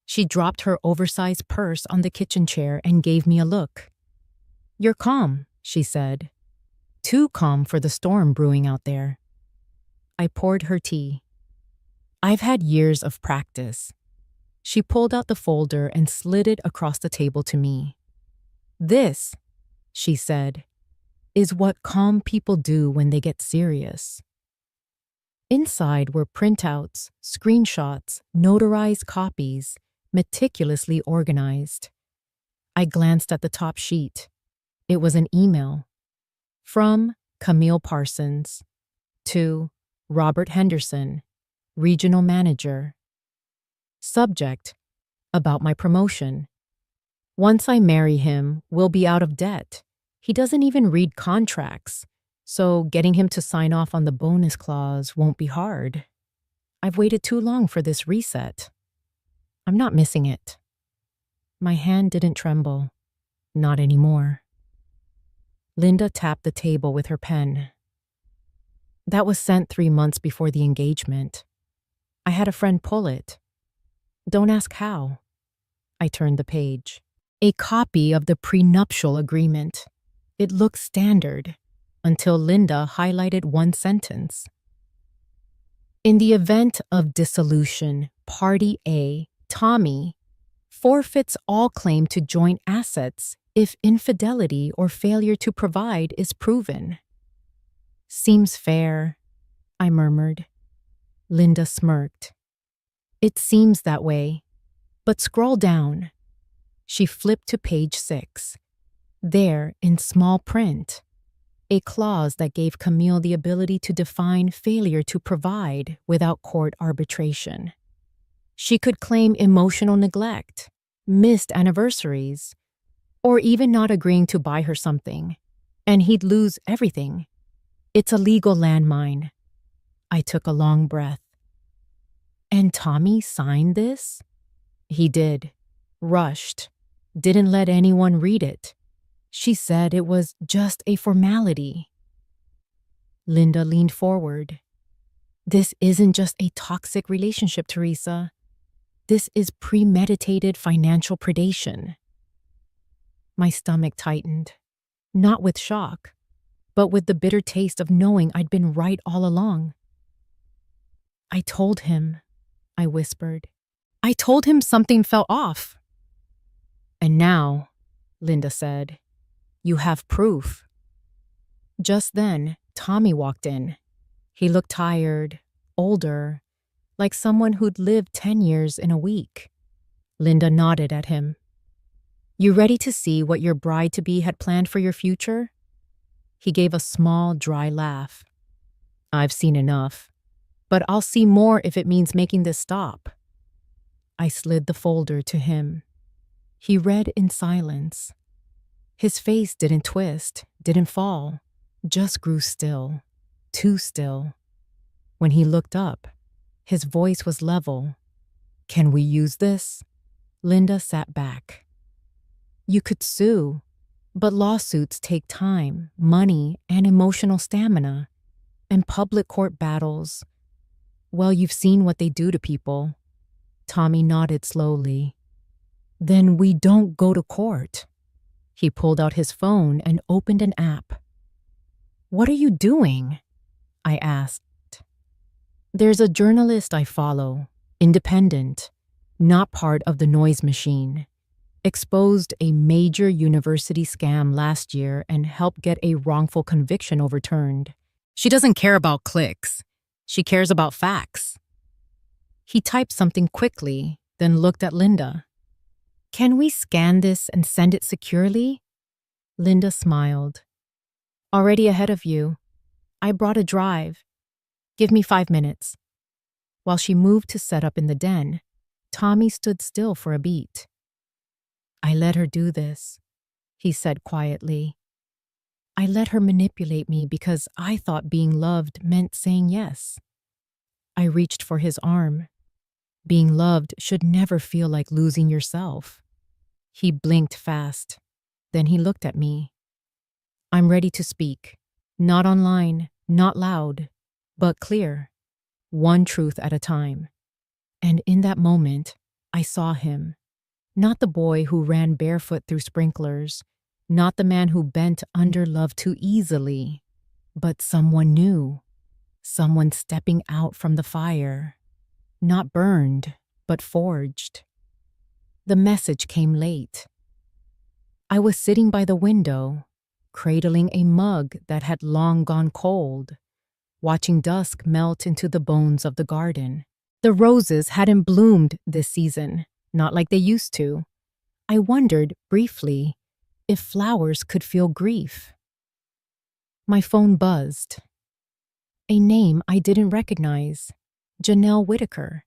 She dropped her oversized purse on the kitchen chair and gave me a look. You're calm, she said. Too calm for the storm brewing out there. I poured her tea. I've had years of practice. She pulled out the folder and slid it across the table to me. This, she said, is what calm people do when they get serious. Inside were printouts, screenshots, notarized copies, meticulously organized. I glanced at the top sheet. It was an email. From Camille Parsons to Robert Henderson, Regional Manager. Subject: about my promotion. Once I marry him, we'll be out of debt. He doesn't even read contracts, so getting him to sign off on the bonus clause won't be hard. I've waited too long for this reset. I'm not missing it. My hand didn't tremble. Not anymore. Linda tapped the table with her pen. That was sent 3 months before the engagement. I had a friend pull it. Don't ask how. I turned the page. A copy of the prenuptial agreement. It looked standard, until Linda highlighted one sentence. In the event of dissolution, Party A, Tommy, forfeits all claim to joint assets if infidelity or failure to provide is proven. Seems fair. I murmured. Linda smirked. It seems that way. But scroll down. She flipped to page 6. There, in small print, a clause that gave Camille the ability to define failure to provide without court arbitration. She could claim emotional neglect, missed anniversaries, or even not agreeing to buy her something, and he'd lose everything. It's a legal landmine. I took a long breath. And Tommy signed this? He did. Rushed. Didn't let anyone read it. She said it was just a formality. Linda leaned forward. This isn't just a toxic relationship, Teresa. This is premeditated financial predation. My stomach tightened, not with shock, but with the bitter taste of knowing I'd been right all along. I told him, I whispered. I told him something felt off. And now, Linda said, you have proof. Just then, Tommy walked in. He looked tired, older, like someone who'd lived 10 years in a week. Linda nodded at him. You ready to see what your bride-to-be had planned for your future? He gave a small, dry laugh. I've seen enough, but I'll see more if it means making this stop. I slid the folder to him. He read in silence. His face didn't twist, didn't fall, just grew still, too still. When he looked up, his voice was level. Can we use this? Linda sat back. You could sue, but lawsuits take time, money, and emotional stamina. And public court battles, well, you've seen what they do to people. Tommy nodded slowly. Then we don't go to court. He pulled out his phone and opened an app. What are you doing? I asked. There's a journalist I follow, independent, not part of the noise machine. Exposed a major university scam last year and helped get a wrongful conviction overturned. She doesn't care about clicks. She cares about facts. He typed something quickly, then looked at Linda. Can we scan this and send it securely? Linda smiled. Already ahead of you. I brought a drive. Give me 5 minutes. While she moved to set up in the den, Tommy stood still for a beat. I let her do this, he said quietly. I let her manipulate me because I thought being loved meant saying yes. I reached for his arm. Being loved should never feel like losing yourself. He blinked fast. Then he looked at me. I'm ready to speak. Not online, not loud, but clear. One truth at a time. And in that moment, I saw him. Not the boy who ran barefoot through sprinklers, not the man who bent under love too easily, but someone new, someone stepping out from the fire, not burned, but forged. The message came late. I was sitting by the window, cradling a mug that had long gone cold, watching dusk melt into the bones of the garden. The roses hadn't bloomed this season, not like they used to. I wondered, briefly, if flowers could feel grief. My phone buzzed. A name I didn't recognize, Janelle Whitaker.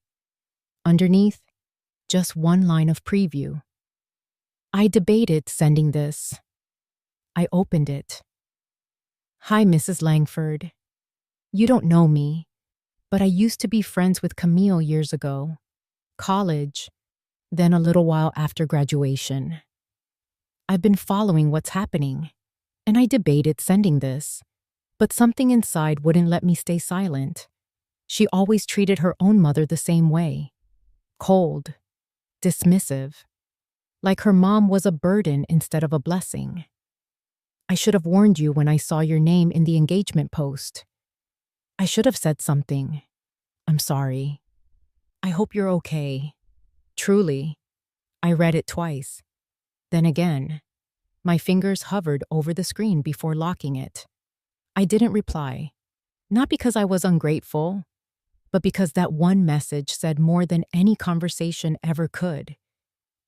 Underneath, just one line of preview. I debated sending this. I opened it. Hi, Mrs. Langford. You don't know me, but I used to be friends with Camille years ago. College, then a little while after graduation. I've been following what's happening, and I debated sending this, but something inside wouldn't let me stay silent. She always treated her own mother the same way. Cold, dismissive, like her mom was a burden instead of a blessing. I should have warned you when I saw your name in the engagement post. I should have said something. I'm sorry. I hope you're okay. Truly. I read it twice. Then again. My fingers hovered over the screen before locking it. I didn't reply. Not because I was ungrateful, but because that one message said more than any conversation ever could.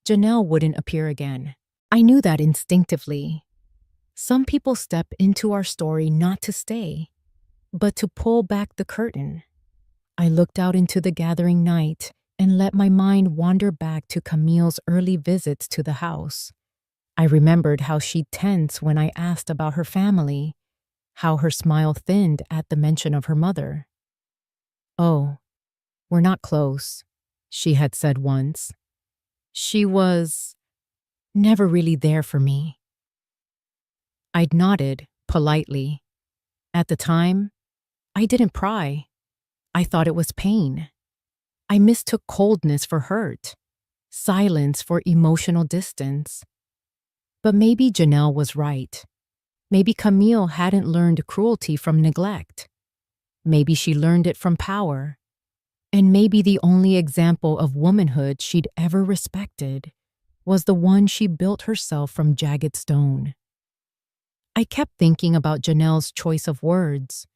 Janelle wouldn't appear again. I knew that instinctively. Some people step into our story not to stay, but to pull back the curtain. I looked out into the gathering night and let my mind wander back to Camille's early visits to the house. I remembered how she'd tense when I asked about her family, how her smile thinned at the mention of her mother. "Oh, we're not close," she had said once. She was never really there for me. I'd nodded, politely. At the time, I didn't pry. I thought it was pain. I mistook coldness for hurt, silence for emotional distance. But maybe Janelle was right. Maybe Camille hadn't learned cruelty from neglect. Maybe she learned it from power. And maybe the only example of womanhood she'd ever respected was the one she built herself from jagged stone. I kept thinking about Janelle's choice of words,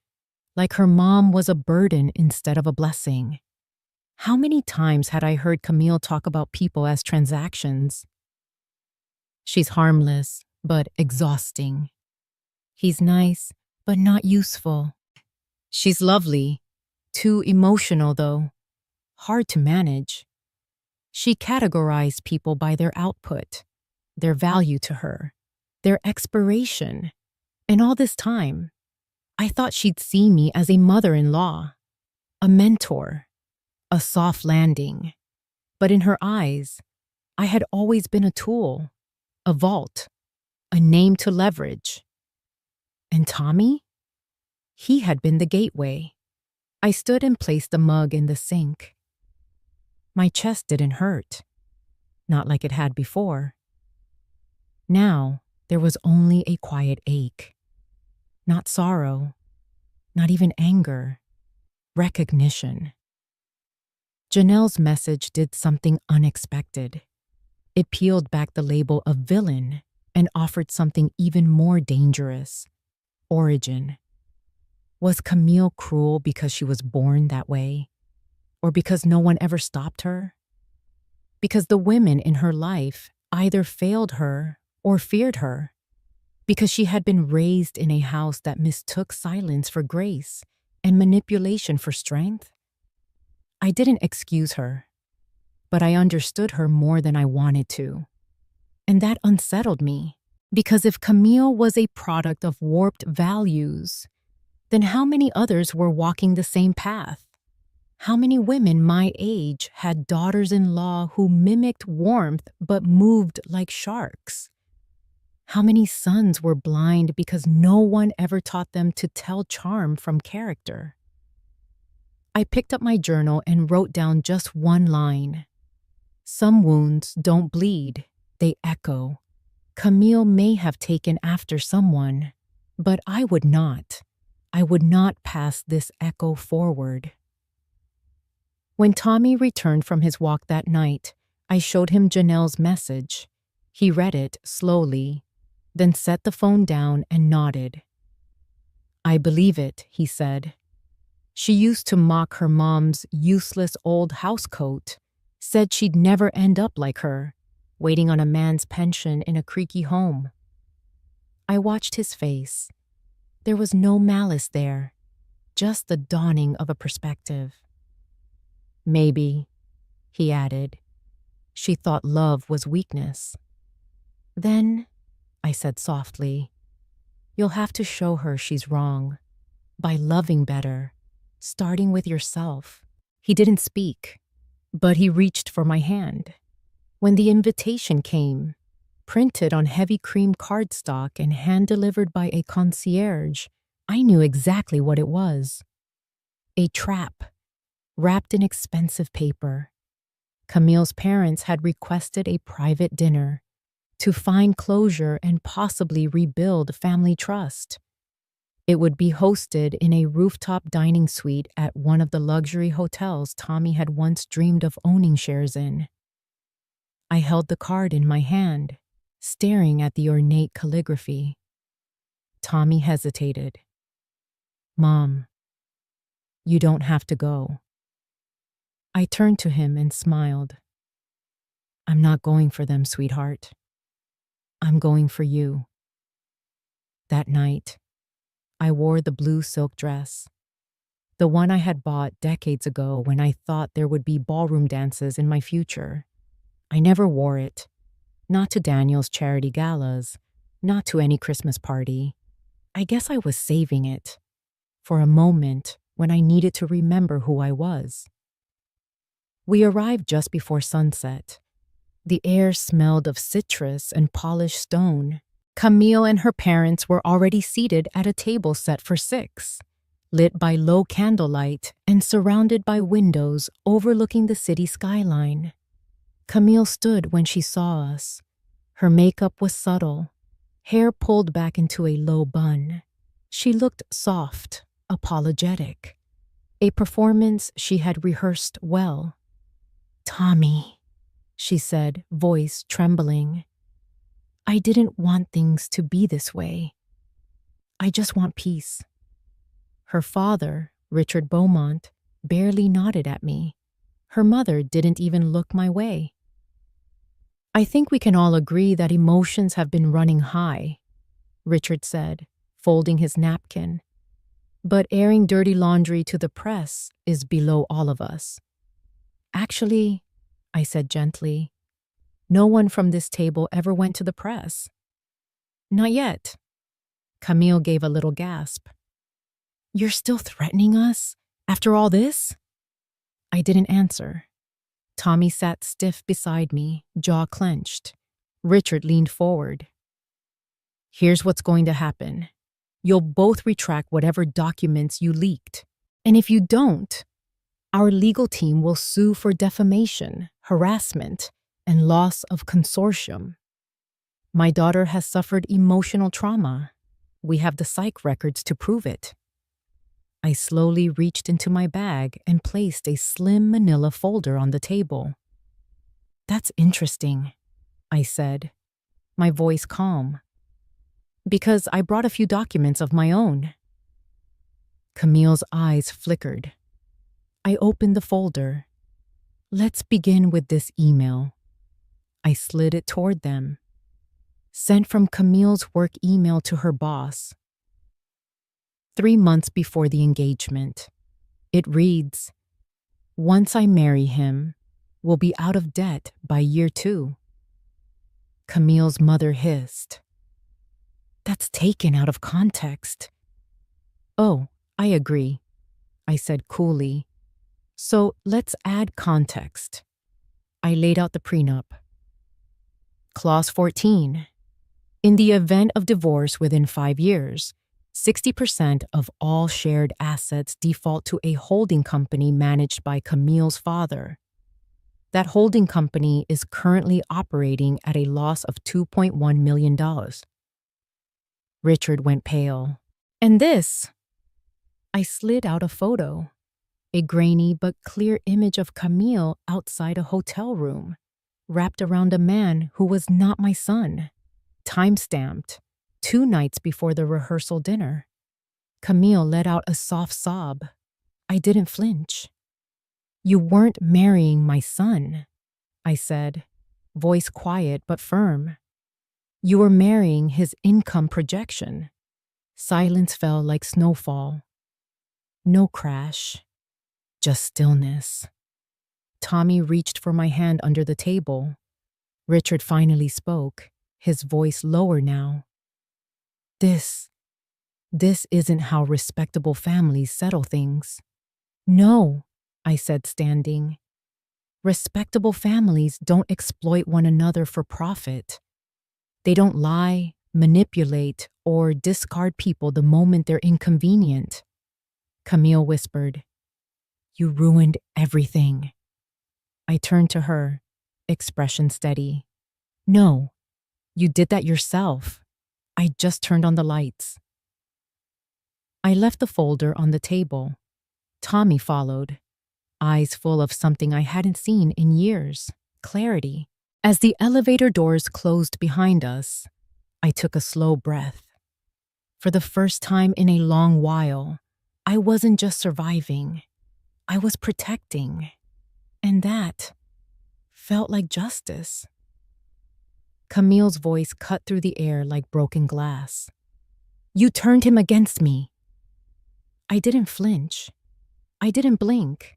like her mom was a burden instead of a blessing. How many times had I heard Camille talk about people as transactions? She's harmless, but exhausting. He's nice, but not useful. She's lovely, too emotional though, hard to manage. She categorized people by their output, their value to her, their expiration. And all this time, I thought she'd see me as a mother-in-law, a mentor, a soft landing. But in her eyes, I had always been a tool, a vault, a name to leverage. And Tommy? He had been the gateway. I stood and placed the mug in the sink. My chest didn't hurt, not like it had before. Now, there was only a quiet ache. Not sorrow, not even anger, recognition. Janelle's message did something unexpected. It peeled back the label of villain and offered something even more dangerous: origin. Was Camille cruel because she was born that way? Or because no one ever stopped her? Because the women in her life either failed her or feared her? Because she had been raised in a house that mistook silence for grace and manipulation for strength? I didn't excuse her, but I understood her more than I wanted to. And that unsettled me, because if Camille was a product of warped values, then how many others were walking the same path? How many women my age had daughters-in-law who mimicked warmth but moved like sharks? How many sons were blind because no one ever taught them to tell charm from character? I picked up my journal and wrote down just one line. Some wounds don't bleed, they echo. Camille may have taken after someone, but I would not. I would not pass this echo forward. When Tommy returned from his walk that night, I showed him Janelle's message. He read it slowly, then set the phone down and nodded. "I believe it," he said. "She used to mock her mom's useless old housecoat, said she'd never end up like her, waiting on a man's pension in a creaky home." I watched his face. There was no malice there, just the dawning of a perspective. "Maybe," he added, "she thought love was weakness." "Then," I said softly, "you'll have to show her she's wrong, by loving better, starting with yourself." He didn't speak, but he reached for my hand. When the invitation came, printed on heavy cream cardstock and hand-delivered by a concierge, I knew exactly what it was. A trap, wrapped in expensive paper. Camille's parents had requested a private dinner to find closure and possibly rebuild family trust. It would be hosted in a rooftop dining suite at one of the luxury hotels Tommy had once dreamed of owning shares in. I held the card in my hand, staring at the ornate calligraphy. Tommy hesitated. "Mom," You don't have to go. I turned to him and smiled. I'm not going for them, sweetheart. I'm going for you. That night, I wore the blue silk dress, the one I had bought decades ago when I thought there would be ballroom dances in my future. I never wore it, not to Daniel's charity galas, not to any Christmas party. I guess I was saving it for a moment when I needed to remember who I was. We arrived just before sunset. The air smelled of citrus and polished stone. Camille and her parents were already seated at a table set for 6, lit by low candlelight and surrounded by windows overlooking the city skyline. Camille stood when she saw us. Her makeup was subtle, hair pulled back into a low bun. She looked soft, apologetic, a performance she had rehearsed well. "Tommy," she said, voice trembling. "I didn't want things to be this way. I just want peace." Her father, Richard Beaumont, barely nodded at me. Her mother didn't even look my way. "I think we can all agree that emotions have been running high," Richard said, folding his napkin. "But airing dirty laundry to the press is below all of us." "Actually," I said gently, "no one from this table ever went to the press." "Not yet." Camille gave a little gasp. "You're still threatening us? After all this?" I didn't answer. Tommy sat stiff beside me, jaw clenched. Richard leaned forward. "Here's what's going to happen. You'll both retract whatever documents you leaked. And if you don't, our legal team will sue for defamation, harassment, and loss of consortium. My daughter has suffered emotional trauma. We have the psych records to prove it." I slowly reached into my bag and placed a slim manila folder on the table. "That's interesting," I said, my voice calm, "because I brought a few documents of my own." Camille's eyes flickered. I opened the folder. "Let's begin with this email." I slid it toward them. Sent from Camille's work email to her boss. 3 months before the engagement. It reads, "Once I marry him, we'll be out of debt by year 2. Camille's mother hissed. "That's taken out of context." "Oh, I agree," I said coolly. "So let's add context." I laid out the prenup. Clause 14. In the event of divorce within 5 years, 60% of all shared assets default to a holding company managed by Camille's father. That holding company is currently operating at a loss of $2.1 million. Richard went pale. "And this?" I slid out a photo, a grainy but clear image of Camille outside a hotel room, wrapped around a man who was not my son, time-stamped, 2 nights before the rehearsal dinner. Camille let out a soft sob. I didn't flinch. "You weren't marrying my son," I said, voice quiet but firm. "You were marrying his income projection." Silence fell like snowfall. No crash, just stillness. Tommy reached for my hand under the table. Richard finally spoke, his voice lower now. This isn't how respectable families settle things." "No," I said, standing. "Respectable families don't exploit one another for profit. They don't lie, manipulate, or discard people the moment they're inconvenient." Camille whispered, "You ruined everything." I turned to her, expression steady. "No, you did that yourself. I just turned on the lights." I left the folder on the table. Tommy followed, eyes full of something I hadn't seen in years, clarity. As the elevator doors closed behind us, I took a slow breath. For the first time in a long while, I wasn't just surviving, I was protecting. And that felt like justice. Camille's voice cut through the air like broken glass. You turned him against me. I didn't flinch. I didn't blink.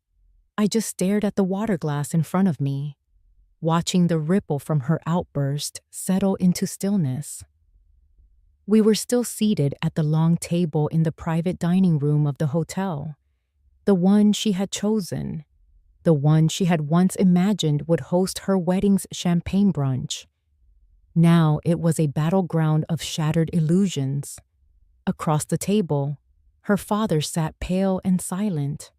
I just stared at the water glass in front of me, watching the ripple from her outburst settle into stillness. We were still seated at the long table in the private dining room of the hotel, the one she had chosen, the one she had once imagined would host her wedding's champagne brunch. Now it was a battleground of shattered illusions. Across the table, her father sat pale and silent.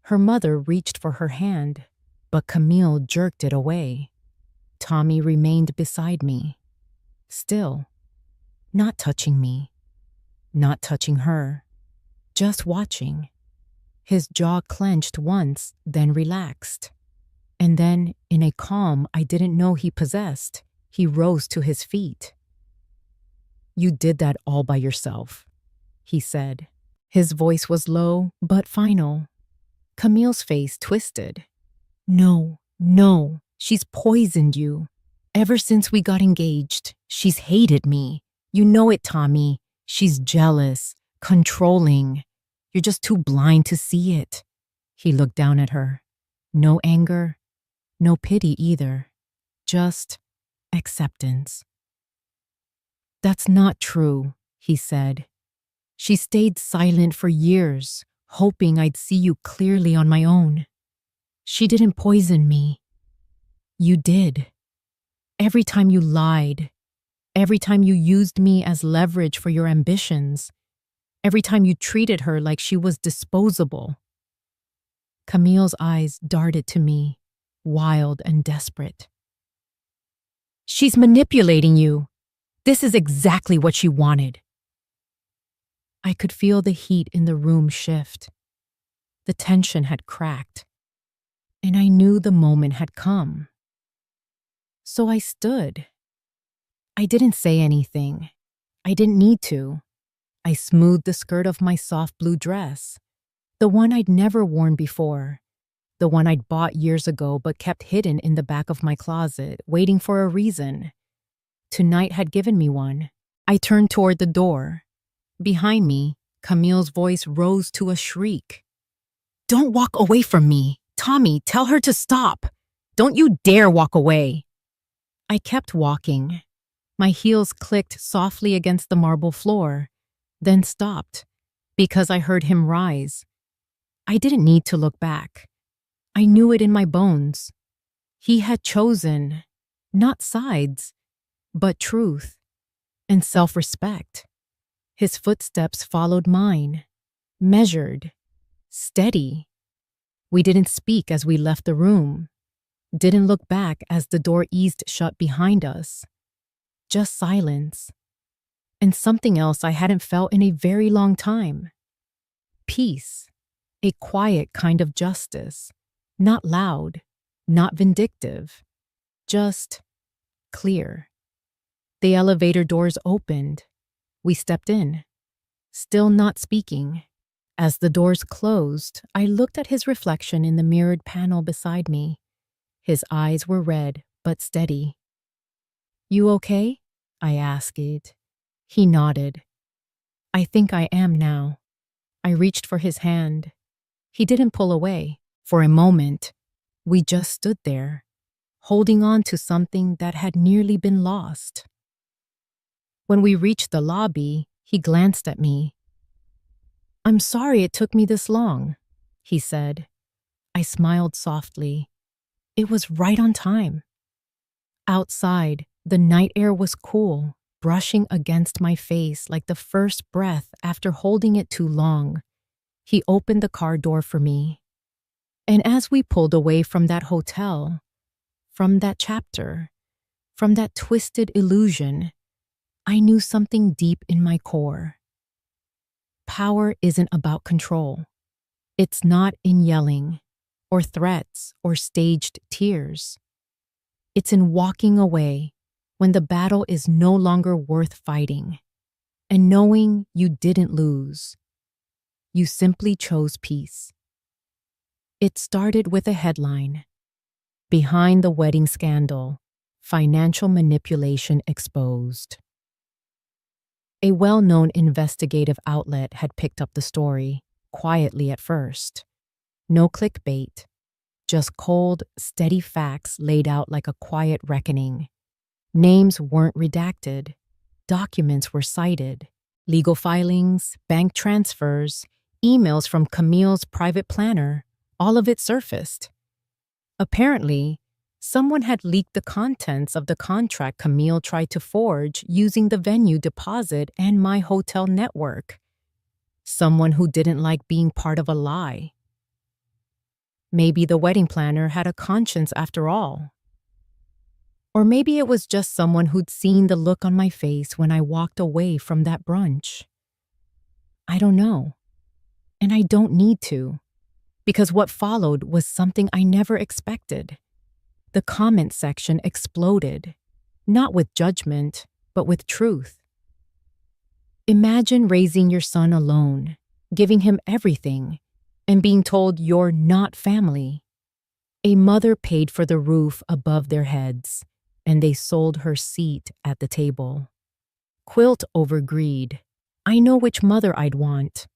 Her mother reached for her hand, but Camille jerked it away. Tommy remained beside me, still, not touching me, not touching her, just watching. His jaw clenched once, then relaxed. And then, in a calm I didn't know he possessed, he rose to his feet. You did that all by yourself, he said. His voice was low, but final. Camille's face twisted. No, she's poisoned you. Ever since we got engaged, she's hated me. You know it, Tommy. She's jealous, controlling. You're just too blind to see it. He looked down at her. No anger, no pity either. Just acceptance. That's not true, he said. She stayed silent for years, hoping I'd see you clearly on my own. She didn't poison me. You did. Every time you lied, every time you used me as leverage for your ambitions, every time you treated her like she was disposable. Camille's eyes darted to me, wild and desperate. She's manipulating you. This is exactly what she wanted. I could feel the heat in the room shift. The tension had cracked, and I knew the moment had come. So I stood. I didn't say anything. I didn't need to. I smoothed the skirt of my soft blue dress, the one I'd never worn before, the one I'd bought years ago but kept hidden in the back of my closet, waiting for a reason. Tonight had given me one. I turned toward the door. Behind me, Camille's voice rose to a shriek. Don't walk away from me. Tommy, tell her to stop. Don't you dare walk away. I kept walking. My heels clicked softly against the marble floor, then stopped, because I heard him rise. I didn't need to look back. I knew it in my bones. He had chosen, not sides, but truth and self-respect. His footsteps followed mine, measured, steady. We didn't speak as we left the room, didn't look back as the door eased shut behind us. Just silence. And something else I hadn't felt in a very long time. Peace. A quiet kind of justice. Not loud, not vindictive. Just clear. The elevator doors opened. We stepped in, still not speaking. As the doors closed, I looked at his reflection in the mirrored panel beside me. His eyes were red, but steady. You okay? I asked. He nodded. I think I am now. I reached for his hand. He didn't pull away. For a moment, we just stood there, holding on to something that had nearly been lost. When we reached the lobby, he glanced at me. I'm sorry it took me this long, he said. I smiled softly. It was right on time. Outside, the night air was cool, brushing against my face like the first breath after holding it too long. He opened the car door for me. And as we pulled away from that hotel, from that chapter, from that twisted illusion, I knew something deep in my core. Power isn't about control. It's not in yelling, or threats, or staged tears. It's in walking away when the battle is no longer worth fighting, and knowing you didn't lose. You simply chose peace. It started with a headline: Behind the Wedding Scandal, Financial Manipulation Exposed. A well-known investigative outlet had picked up the story, quietly at first. No clickbait, just cold, steady facts laid out like a quiet reckoning. Names weren't redacted. Documents were cited. Legal filings, bank transfers, emails from Camille's private planner, all of it surfaced. Apparently, someone had leaked the contents of the contract Camille tried to forge using the venue deposit and my hotel network. Someone who didn't like being part of a lie. Maybe the wedding planner had a conscience after all. Or maybe it was just someone who'd seen the look on my face when I walked away from that brunch. I don't know. And I don't need to. Because what followed was something I never expected. The comment section exploded, not with judgment, but with truth. Imagine raising your son alone, giving him everything, and being told you're not family. A mother paid for the roof above their heads, and they sold her seat at the table. Quilt over greed. I know which mother I'd want.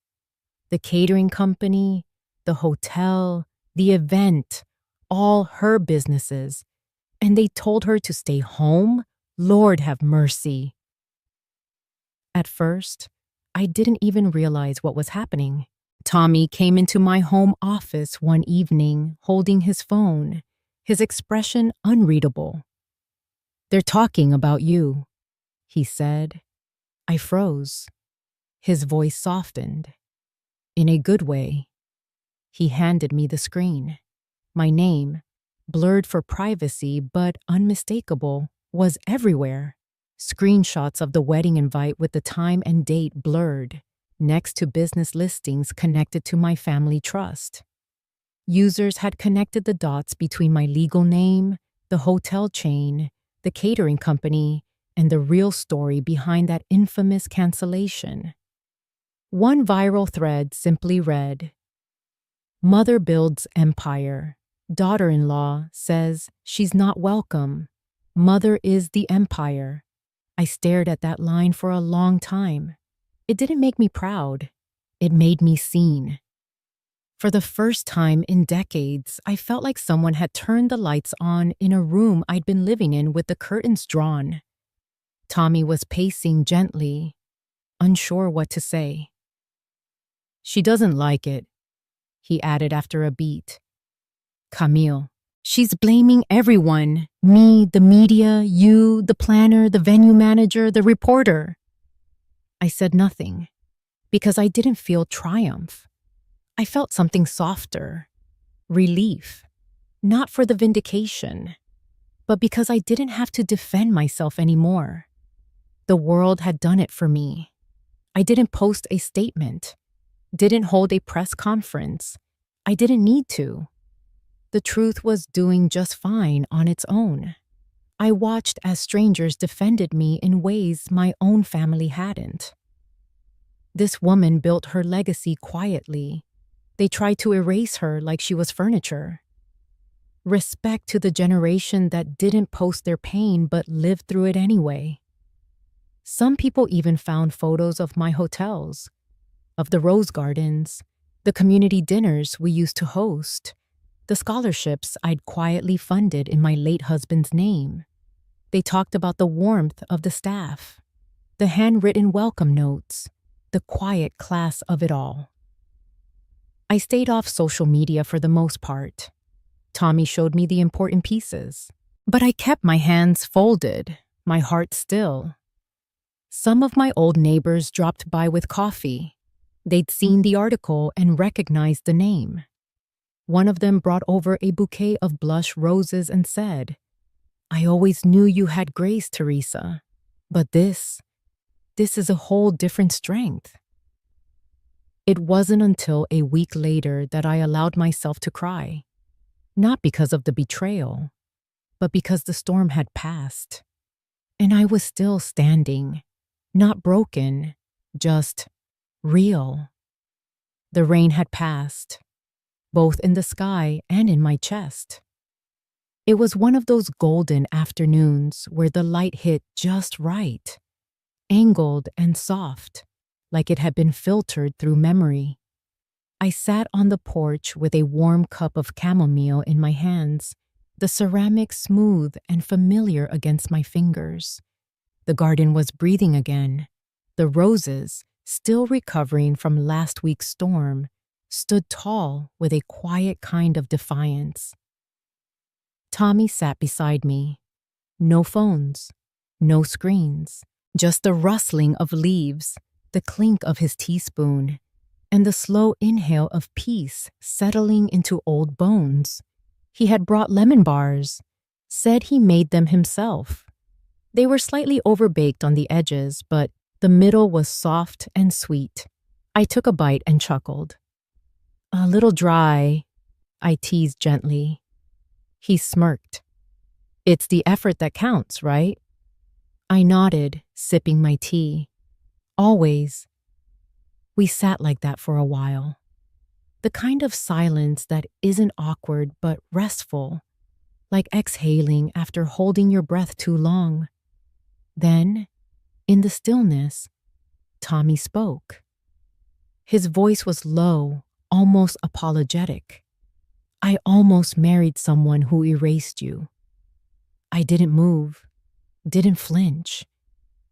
The catering company, the hotel, the event, all her businesses. And they told her to stay home? Lord have mercy. At first, I didn't even realize what was happening. Tommy came into my home office one evening holding his phone, his expression unreadable. "They're talking about you," he said. I froze. His voice softened. In a good way. He handed me the screen. My name, blurred for privacy but unmistakable, was everywhere. Screenshots of the wedding invite with the time and date blurred, next to business listings connected to my family trust. Users had connected the dots between my legal name, the hotel chain, the catering company, and the real story behind that infamous cancellation. One viral thread simply read, "Mother builds empire. Daughter-in-law says she's not welcome. Mother is the empire." I stared at that line for a long time. It didn't make me proud. It made me seen. For the first time in decades, I felt like someone had turned the lights on in a room I'd been living in with the curtains drawn. Tommy was pacing gently, unsure what to say. "She doesn't like it," he added after a beat. "Camille. She's blaming everyone. Me, the media, you, the planner, the venue manager, the reporter." I said nothing, because I didn't feel triumph. I felt something softer, relief, not for the vindication, but because I didn't have to defend myself anymore. The world had done it for me. I didn't post a statement, didn't hold a press conference. I didn't need to. The truth was doing just fine on its own. I watched as strangers defended me in ways my own family hadn't. This woman built her legacy quietly. They tried to erase her like she was furniture. Respect to the generation that didn't post their pain but lived through it anyway. Some people even found photos of my hotels, of the rose gardens, the community dinners we used to host, the scholarships I'd quietly funded in my late husband's name. They talked about the warmth of the staff, the handwritten welcome notes, the quiet class of it all. I stayed off social media for the most part. Tommy showed me the important pieces, but I kept my hands folded, my heart still. Some of my old neighbors dropped by with coffee. They'd seen the article and recognized the name. One of them brought over a bouquet of blush roses and said, "I always knew you had grace, Teresa, but this is a whole different strength." It wasn't until a week later that I allowed myself to cry, not because of the betrayal, but because the storm had passed. And I was still standing, not broken, just real. The rain had passed, both in the sky and in my chest. It was one of those golden afternoons where the light hit just right, angled and soft, like it had been filtered through memory. I sat on the porch with a warm cup of chamomile in my hands, the ceramic smooth and familiar against my fingers. The garden was breathing again. The roses, still recovering from last week's storm, stood tall with a quiet kind of defiance. Tommy sat beside me. No phones, no screens, just the rustling of leaves, the clink of his teaspoon, and the slow inhale of peace settling into old bones. He had brought lemon bars, said he made them himself. They were slightly overbaked on the edges, but the middle was soft and sweet. I took a bite and chuckled. "A little dry," I teased gently. He smirked. "It's the effort that counts, right?" I nodded, sipping my tea. "Always." We sat like that for a while. The kind of silence that isn't awkward but restful, like exhaling after holding your breath too long. Then, in the stillness, Tommy spoke. His voice was low, almost apologetic. "I almost married someone who erased you." I didn't move, didn't flinch,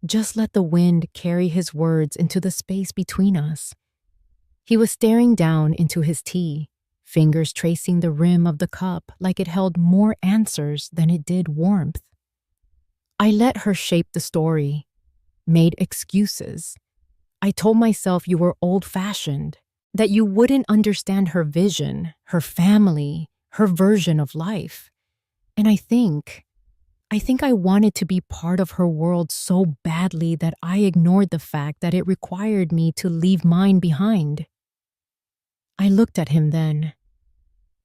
just let the wind carry his words into the space between us. He was staring down into his tea, fingers tracing the rim of the cup like it held more answers than it did warmth. I let her shape the story, made excuses. I told myself you were old-fashioned, that you wouldn't understand her vision, her family, her version of life. And I think I wanted to be part of her world so badly that I ignored the fact that it required me to leave mine behind. I looked at him then,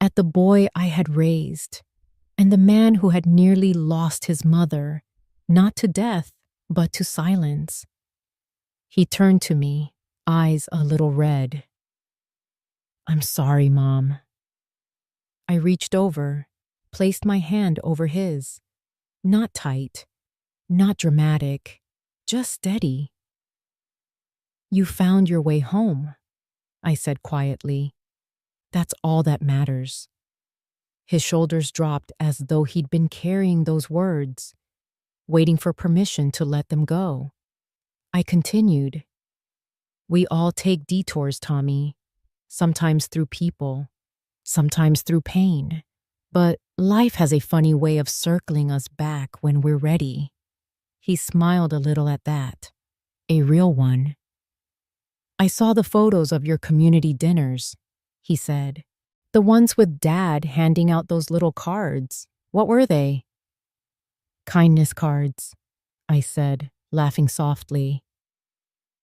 at the boy I had raised, and the man who had nearly lost his mother, not to death, but to silence. He turned to me, eyes a little red. "I'm sorry, Mom." I reached over, placed my hand over his. Not tight, not dramatic, just steady. "You found your way home," I said quietly. "That's all that matters." His shoulders dropped as though he'd been carrying those words, waiting for permission to let them go. I continued. "We all take detours, Tommy, sometimes through people, sometimes through pain. But life has a funny way of circling us back when we're ready." He smiled a little at that. "A real one." "I saw the photos of your community dinners," he said. "The ones with Dad handing out those little cards. What were they?" "Kindness cards," I said, laughing softly.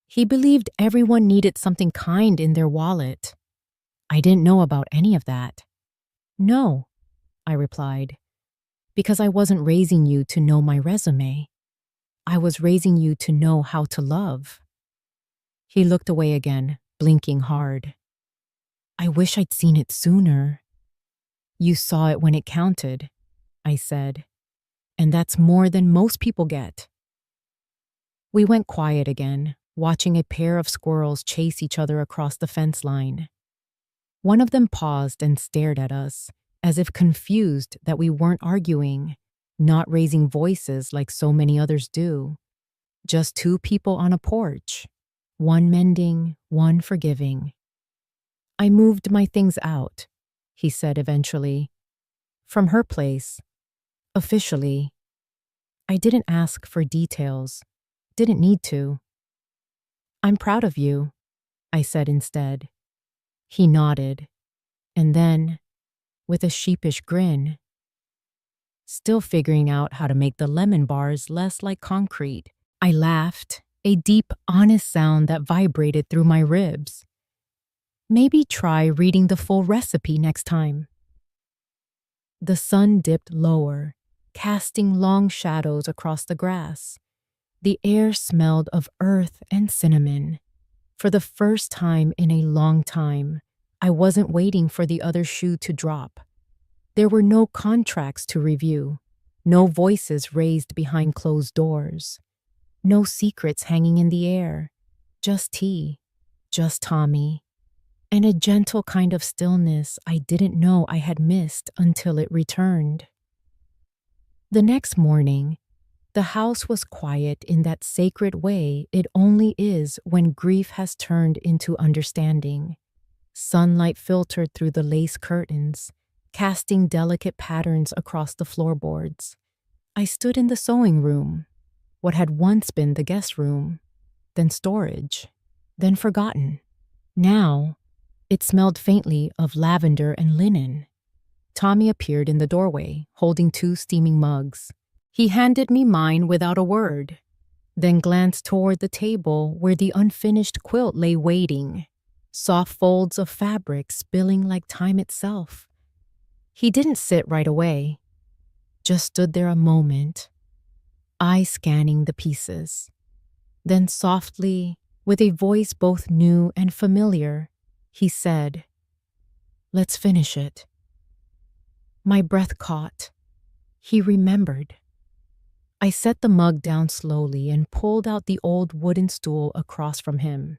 He believed everyone needed something kind in their wallet. I didn't know about any of that. "No," I replied, "because I wasn't raising you to know my resume. I was raising you to know how to love." He looked away again, blinking hard. "I wish I'd seen it sooner." "You saw it when it counted," I said, "and that's more than most people get." We went quiet again, watching a pair of squirrels chase each other across the fence line. One of them paused and stared at us, as if confused that we weren't arguing, not raising voices like so many others do. Just two people on a porch, one mending, one forgiving. "I moved my things out," he said eventually. "From her place. Officially. I didn't ask for details. Didn't need to." "I'm proud of you," I said instead. He nodded, and then, with a sheepish grin, "Still figuring out how to make the lemon bars less like concrete." I laughed, a deep, honest sound that vibrated through my ribs. "Maybe try reading the full recipe next time." The sun dipped lower, casting long shadows across the grass. The air smelled of earth and cinnamon. For the first time in a long time, I wasn't waiting for the other shoe to drop. There were no contracts to review, no voices raised behind closed doors, no secrets hanging in the air, just tea, just Tommy, and a gentle kind of stillness I didn't know I had missed until it returned. The next morning, the house was quiet in that sacred way it only is when grief has turned into understanding. Sunlight filtered through the lace curtains, casting delicate patterns across the floorboards. I stood in the sewing room, what had once been the guest room, then storage, then forgotten. Now, it smelled faintly of lavender and linen. Tommy appeared in the doorway, holding 2 steaming mugs. He handed me mine without a word, then glanced toward the table where the unfinished quilt lay waiting, soft folds of fabric spilling like time itself. He didn't sit right away, just stood there a moment, eyes scanning the pieces. Then softly, with a voice both new and familiar, he said, "Let's finish it." My breath caught. He remembered. I set the mug down slowly and pulled out the old wooden stool across from him.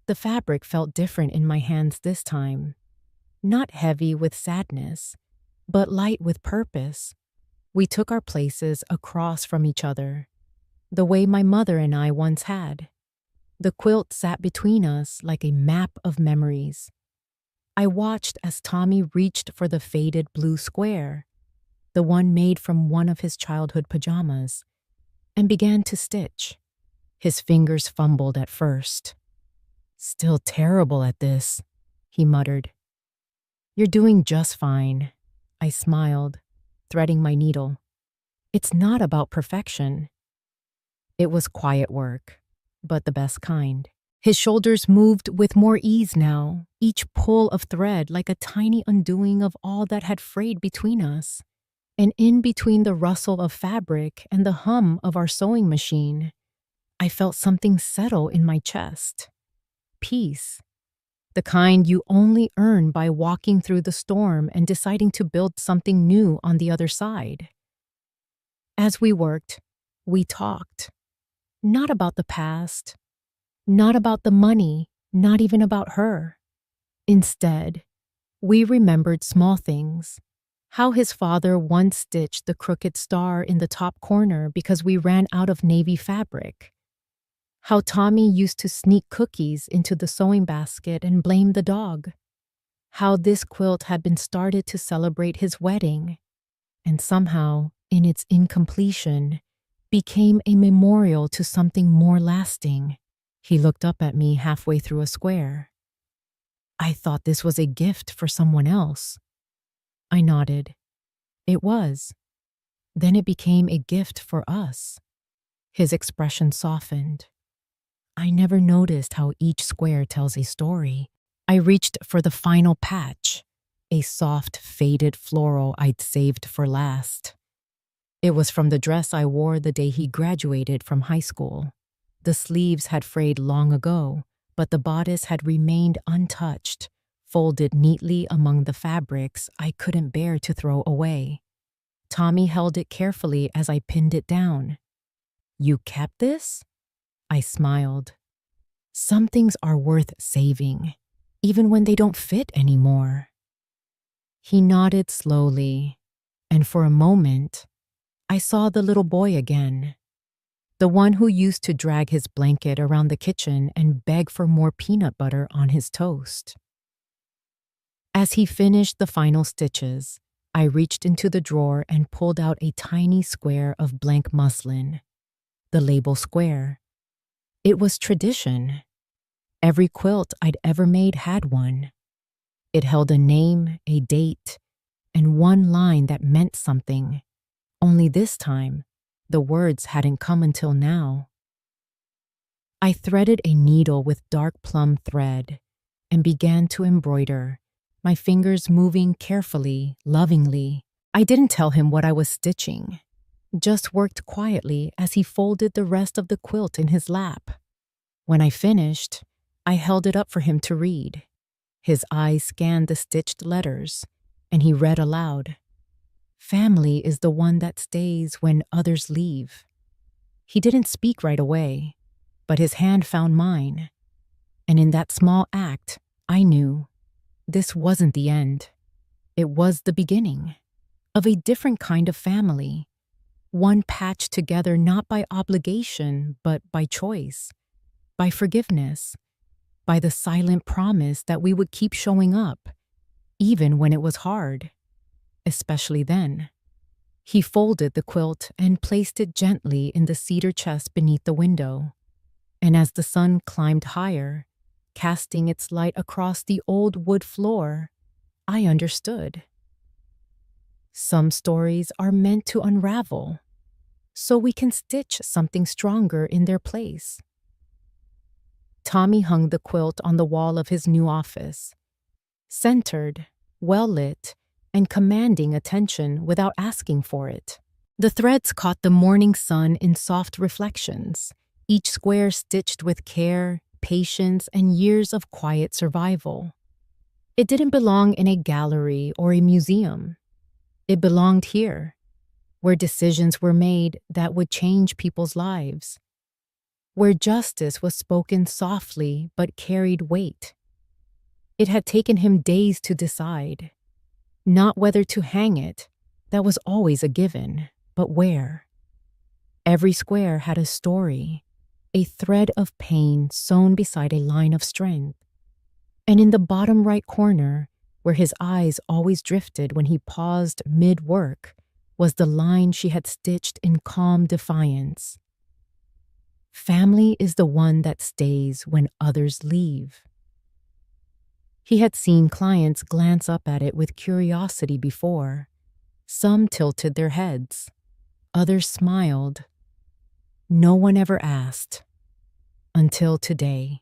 The fabric felt different in my hands this time. Not heavy with sadness, but light with purpose. We took our places across from each other, the way my mother and I once had. The quilt sat between us like a map of memories. I watched as Tommy reached for the faded blue square, the one made from one of his childhood pajamas, and began to stitch. His fingers fumbled at first. "Still terrible at this," he muttered. "You're doing just fine." I smiled, threading my needle. "It's not about perfection." It was quiet work, but the best kind. His shoulders moved with more ease now, each pull of thread like a tiny undoing of all that had frayed between us. And in between the rustle of fabric and the hum of our sewing machine, I felt something settle in my chest. Peace. The kind you only earn by walking through the storm and deciding to build something new on the other side. As we worked, we talked. Not about the past, not about the money, not even about her. Instead, we remembered small things. How his father once stitched the crooked star in the top corner because we ran out of navy fabric. How Tommy used to sneak cookies into the sewing basket and blame the dog. How this quilt had been started to celebrate his wedding, and somehow, in its incompletion, became a memorial to something more lasting. He looked up at me halfway through a square. "I thought this was a gift for someone else." I nodded. It was. Then it became a gift for us. His expression softened. I never noticed how each square tells a story. I reached for the final patch, a soft, faded floral I'd saved for last. It was from the dress I wore the day he graduated from high school. The sleeves had frayed long ago, but the bodice had remained untouched, folded neatly among the fabrics I couldn't bear to throw away. Tommy held it carefully as I pinned it down. "You kept this?" I smiled. "Some things are worth saving, even when they don't fit anymore." He nodded slowly, and for a moment, I saw the little boy again. The one who used to drag his blanket around the kitchen and beg for more peanut butter on his toast. As he finished the final stitches, I reached into the drawer and pulled out a tiny square of blank muslin. The label square. It was tradition. Every quilt I'd ever made had one. It held a name, a date, and one line that meant something. Only this time, the words hadn't come until now. I threaded a needle with dark plum thread and began to embroider, my fingers moving carefully, lovingly. I didn't tell him what I was stitching, just worked quietly as he folded the rest of the quilt in his lap. When I finished, I held it up for him to read. His eyes scanned the stitched letters, and he read aloud. Family is the one that stays when others leave. He didn't speak right away, but his hand found mine. And in that small act, I knew this wasn't the end. It was the beginning of a different kind of family, one patched together not by obligation, but by choice, by forgiveness, by the silent promise that we would keep showing up, even when it was hard, especially then. He folded the quilt and placed it gently in the cedar chest beneath the window. And as the sun climbed higher, casting its light across the old wood floor, I understood. Some stories are meant to unravel, so we can stitch something stronger in their place. Tommy hung the quilt on the wall of his new office, centered, well-lit, and commanding attention without asking for it. The threads caught the morning sun in soft reflections, each square stitched with care, patience, and years of quiet survival. It didn't belong in a gallery or a museum. It belonged here, where decisions were made that would change people's lives, where justice was spoken softly but carried weight. It had taken him days to decide, not whether to hang it, that was always a given, but where. Every square had a story, a thread of pain sewn beside a line of strength. And in the bottom right corner, where his eyes always drifted when he paused mid-work, was the line she had stitched in calm defiance. Family is the one that stays when others leave. He had seen clients glance up at it with curiosity before. Some tilted their heads. Others smiled. No one ever asked. Until today.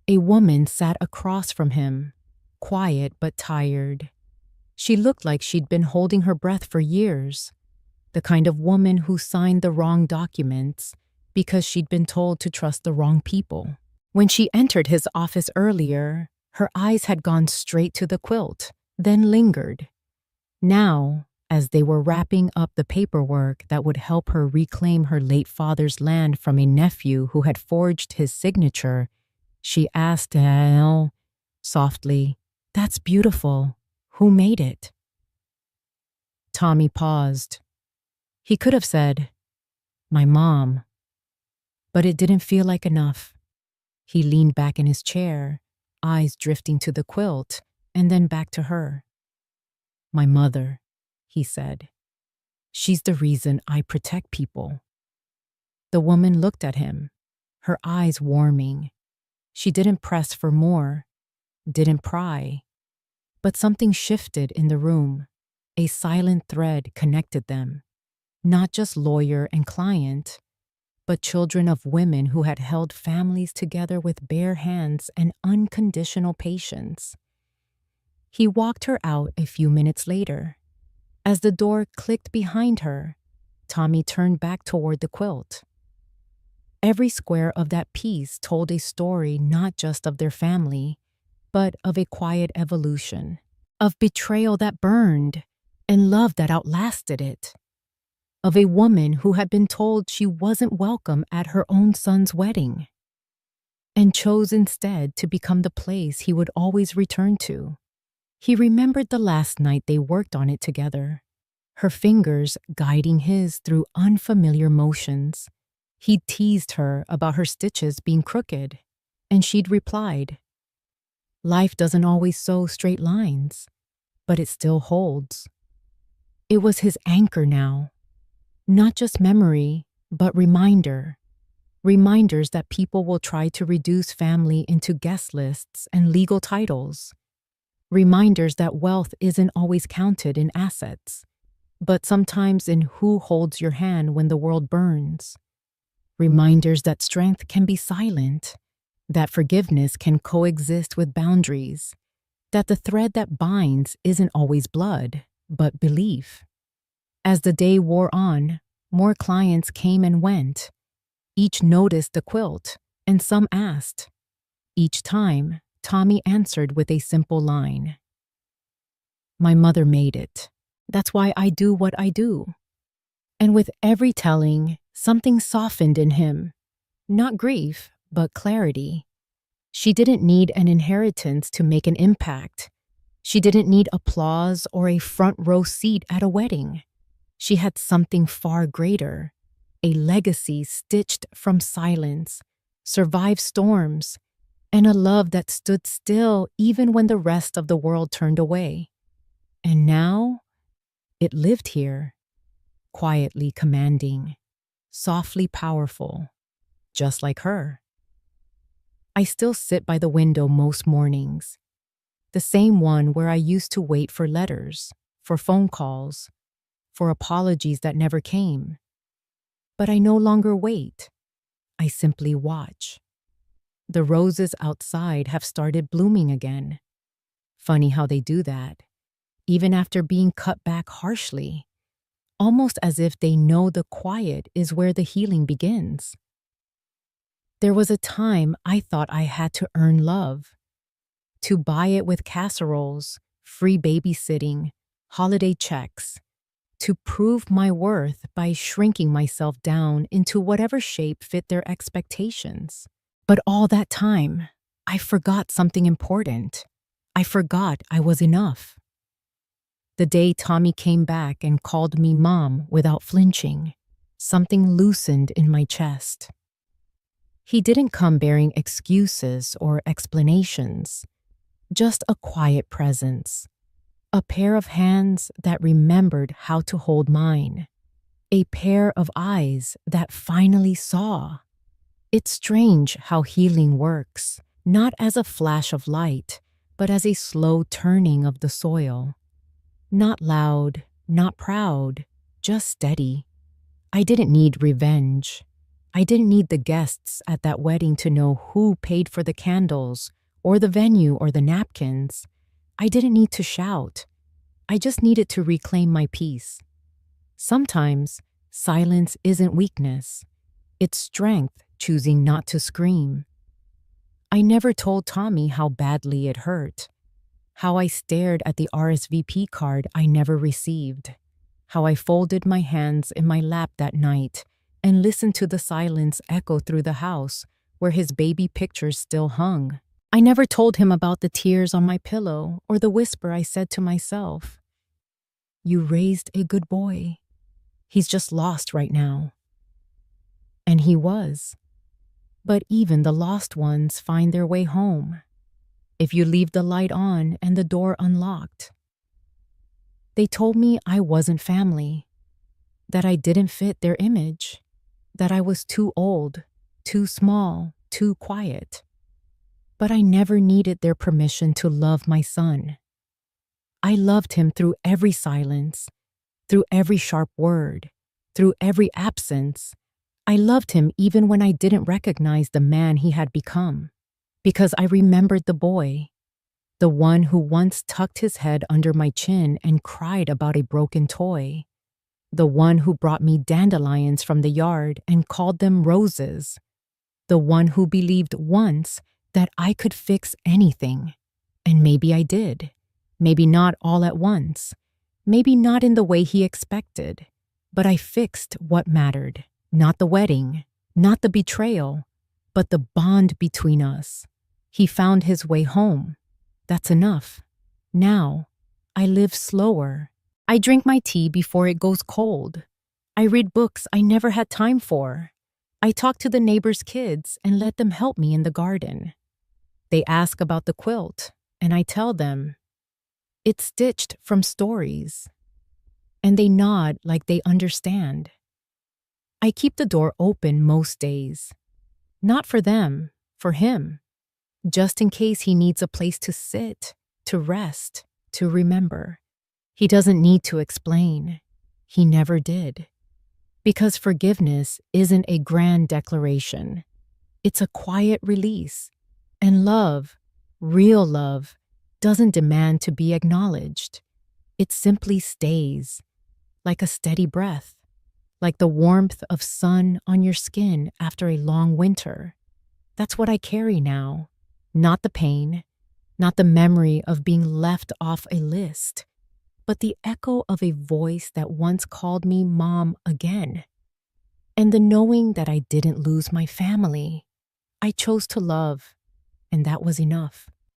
A woman sat across from him, quiet but tired. She looked like she'd been holding her breath for years, the kind of woman who signed the wrong documents because she'd been told to trust the wrong people. When she entered his office earlier, her eyes had gone straight to the quilt, then lingered. Now, as they were wrapping up the paperwork that would help her reclaim her late father's land from a nephew who had forged his signature, she asked softly, "That's beautiful. Who made it?" Tommy paused. He could have said, "My mom." But it didn't feel like enough. He leaned back in his chair, eyes drifting to the quilt and then back to her. "My mother," he said. "She's the reason I protect people." The woman looked at him, her eyes warming. She didn't press for more, didn't pry. But something shifted in the room. A silent thread connected them. Not just lawyer and client, but children of women who had held families together with bare hands and unconditional patience. He walked her out a few minutes later. As the door clicked behind her, Tommy turned back toward the quilt. Every square of that piece told a story not just of their family, but of a quiet evolution, of betrayal that burned and love that outlasted it, of a woman who had been told she wasn't welcome at her own son's wedding, and chose instead to become the place he would always return to. He remembered the last night they worked on it together, her fingers guiding his through unfamiliar motions. He'd teased her about her stitches being crooked, and she'd replied, "Life doesn't always sew straight lines, but it still holds." It was his anchor now, not just memory, but reminder. Reminders that people will try to reduce family into guest lists and legal titles. Reminders that wealth isn't always counted in assets, but sometimes in who holds your hand when the world burns. Reminders that strength can be silent, that forgiveness can coexist with boundaries, that the thread that binds isn't always blood, but belief. As the day wore on, more clients came and went. Each noticed the quilt, and some asked. Each time, Tommy answered with a simple line. My mother made it. That's why I do what I do. And with every telling, something softened in him. Not grief, but clarity. She didn't need an inheritance to make an impact. She didn't need applause or a front row seat at a wedding. She had something far greater, a legacy stitched from silence, survived storms, and a love that stood still even when the rest of the world turned away. And now, it lived here, quietly commanding, softly powerful, just like her. I still sit by the window most mornings, the same one where I used to wait for letters, for phone calls, for apologies that never came. But I no longer wait. I simply watch. The roses outside have started blooming again. Funny how they do that, even after being cut back harshly, almost as if they know the quiet is where the healing begins. There was a time I thought I had to earn love, to buy it with casseroles, free babysitting, holiday checks, to prove my worth by shrinking myself down into whatever shape fit their expectations. But all that time, I forgot something important. I forgot I was enough. The day Tommy came back and called me Mom without flinching, something loosened in my chest. He didn't come bearing excuses or explanations, just a quiet presence, a pair of hands that remembered how to hold mine, a pair of eyes that finally saw. It's strange how healing works, not as a flash of light, but as a slow turning of the soil. Not loud, not proud, just steady. I didn't need revenge. I didn't need the guests at that wedding to know who paid for the candles, or the venue, or the napkins. I didn't need to shout. I just needed to reclaim my peace. Sometimes, silence isn't weakness. It's strength choosing not to scream. I never told Tommy how badly it hurt, how I stared at the RSVP card I never received, how I folded my hands in my lap that night and listened to the silence echo through the house where his baby pictures still hung. I never told him about the tears on my pillow or the whisper I said to myself. You raised a good boy. He's just lost right now. And he was. But even the lost ones find their way home, if you leave the light on and the door unlocked. They told me I wasn't family, that I didn't fit their image, that I was too old, too small, too quiet. But I never needed their permission to love my son. I loved him through every silence, through every sharp word, through every absence. I loved him even when I didn't recognize the man he had become, because I remembered the boy, the one who once tucked his head under my chin and cried about a broken toy, the one who brought me dandelions from the yard and called them roses, the one who believed once that I could fix anything. And maybe I did. Maybe not all at once. Maybe not in the way he expected. But I fixed what mattered. Not the wedding, not the betrayal, but the bond between us. He found his way home. That's enough. Now, I live slower. I drink my tea before it goes cold. I read books I never had time for. I talk to the neighbors' kids and let them help me in the garden. They ask about the quilt, and I tell them, it's stitched from stories. And they nod like they understand. I keep the door open most days. Not for them, for him. Just in case he needs a place to sit, to rest, to remember. He doesn't need to explain. He never did. Because forgiveness isn't a grand declaration. It's a quiet release. And love, real love, doesn't demand to be acknowledged. It simply stays, like a steady breath, like the warmth of sun on your skin after a long winter. That's what I carry now. Not the pain, not the memory of being left off a list, but the echo of a voice that once called me mom again. And the knowing that I didn't lose my family. I chose to love, and that was enough.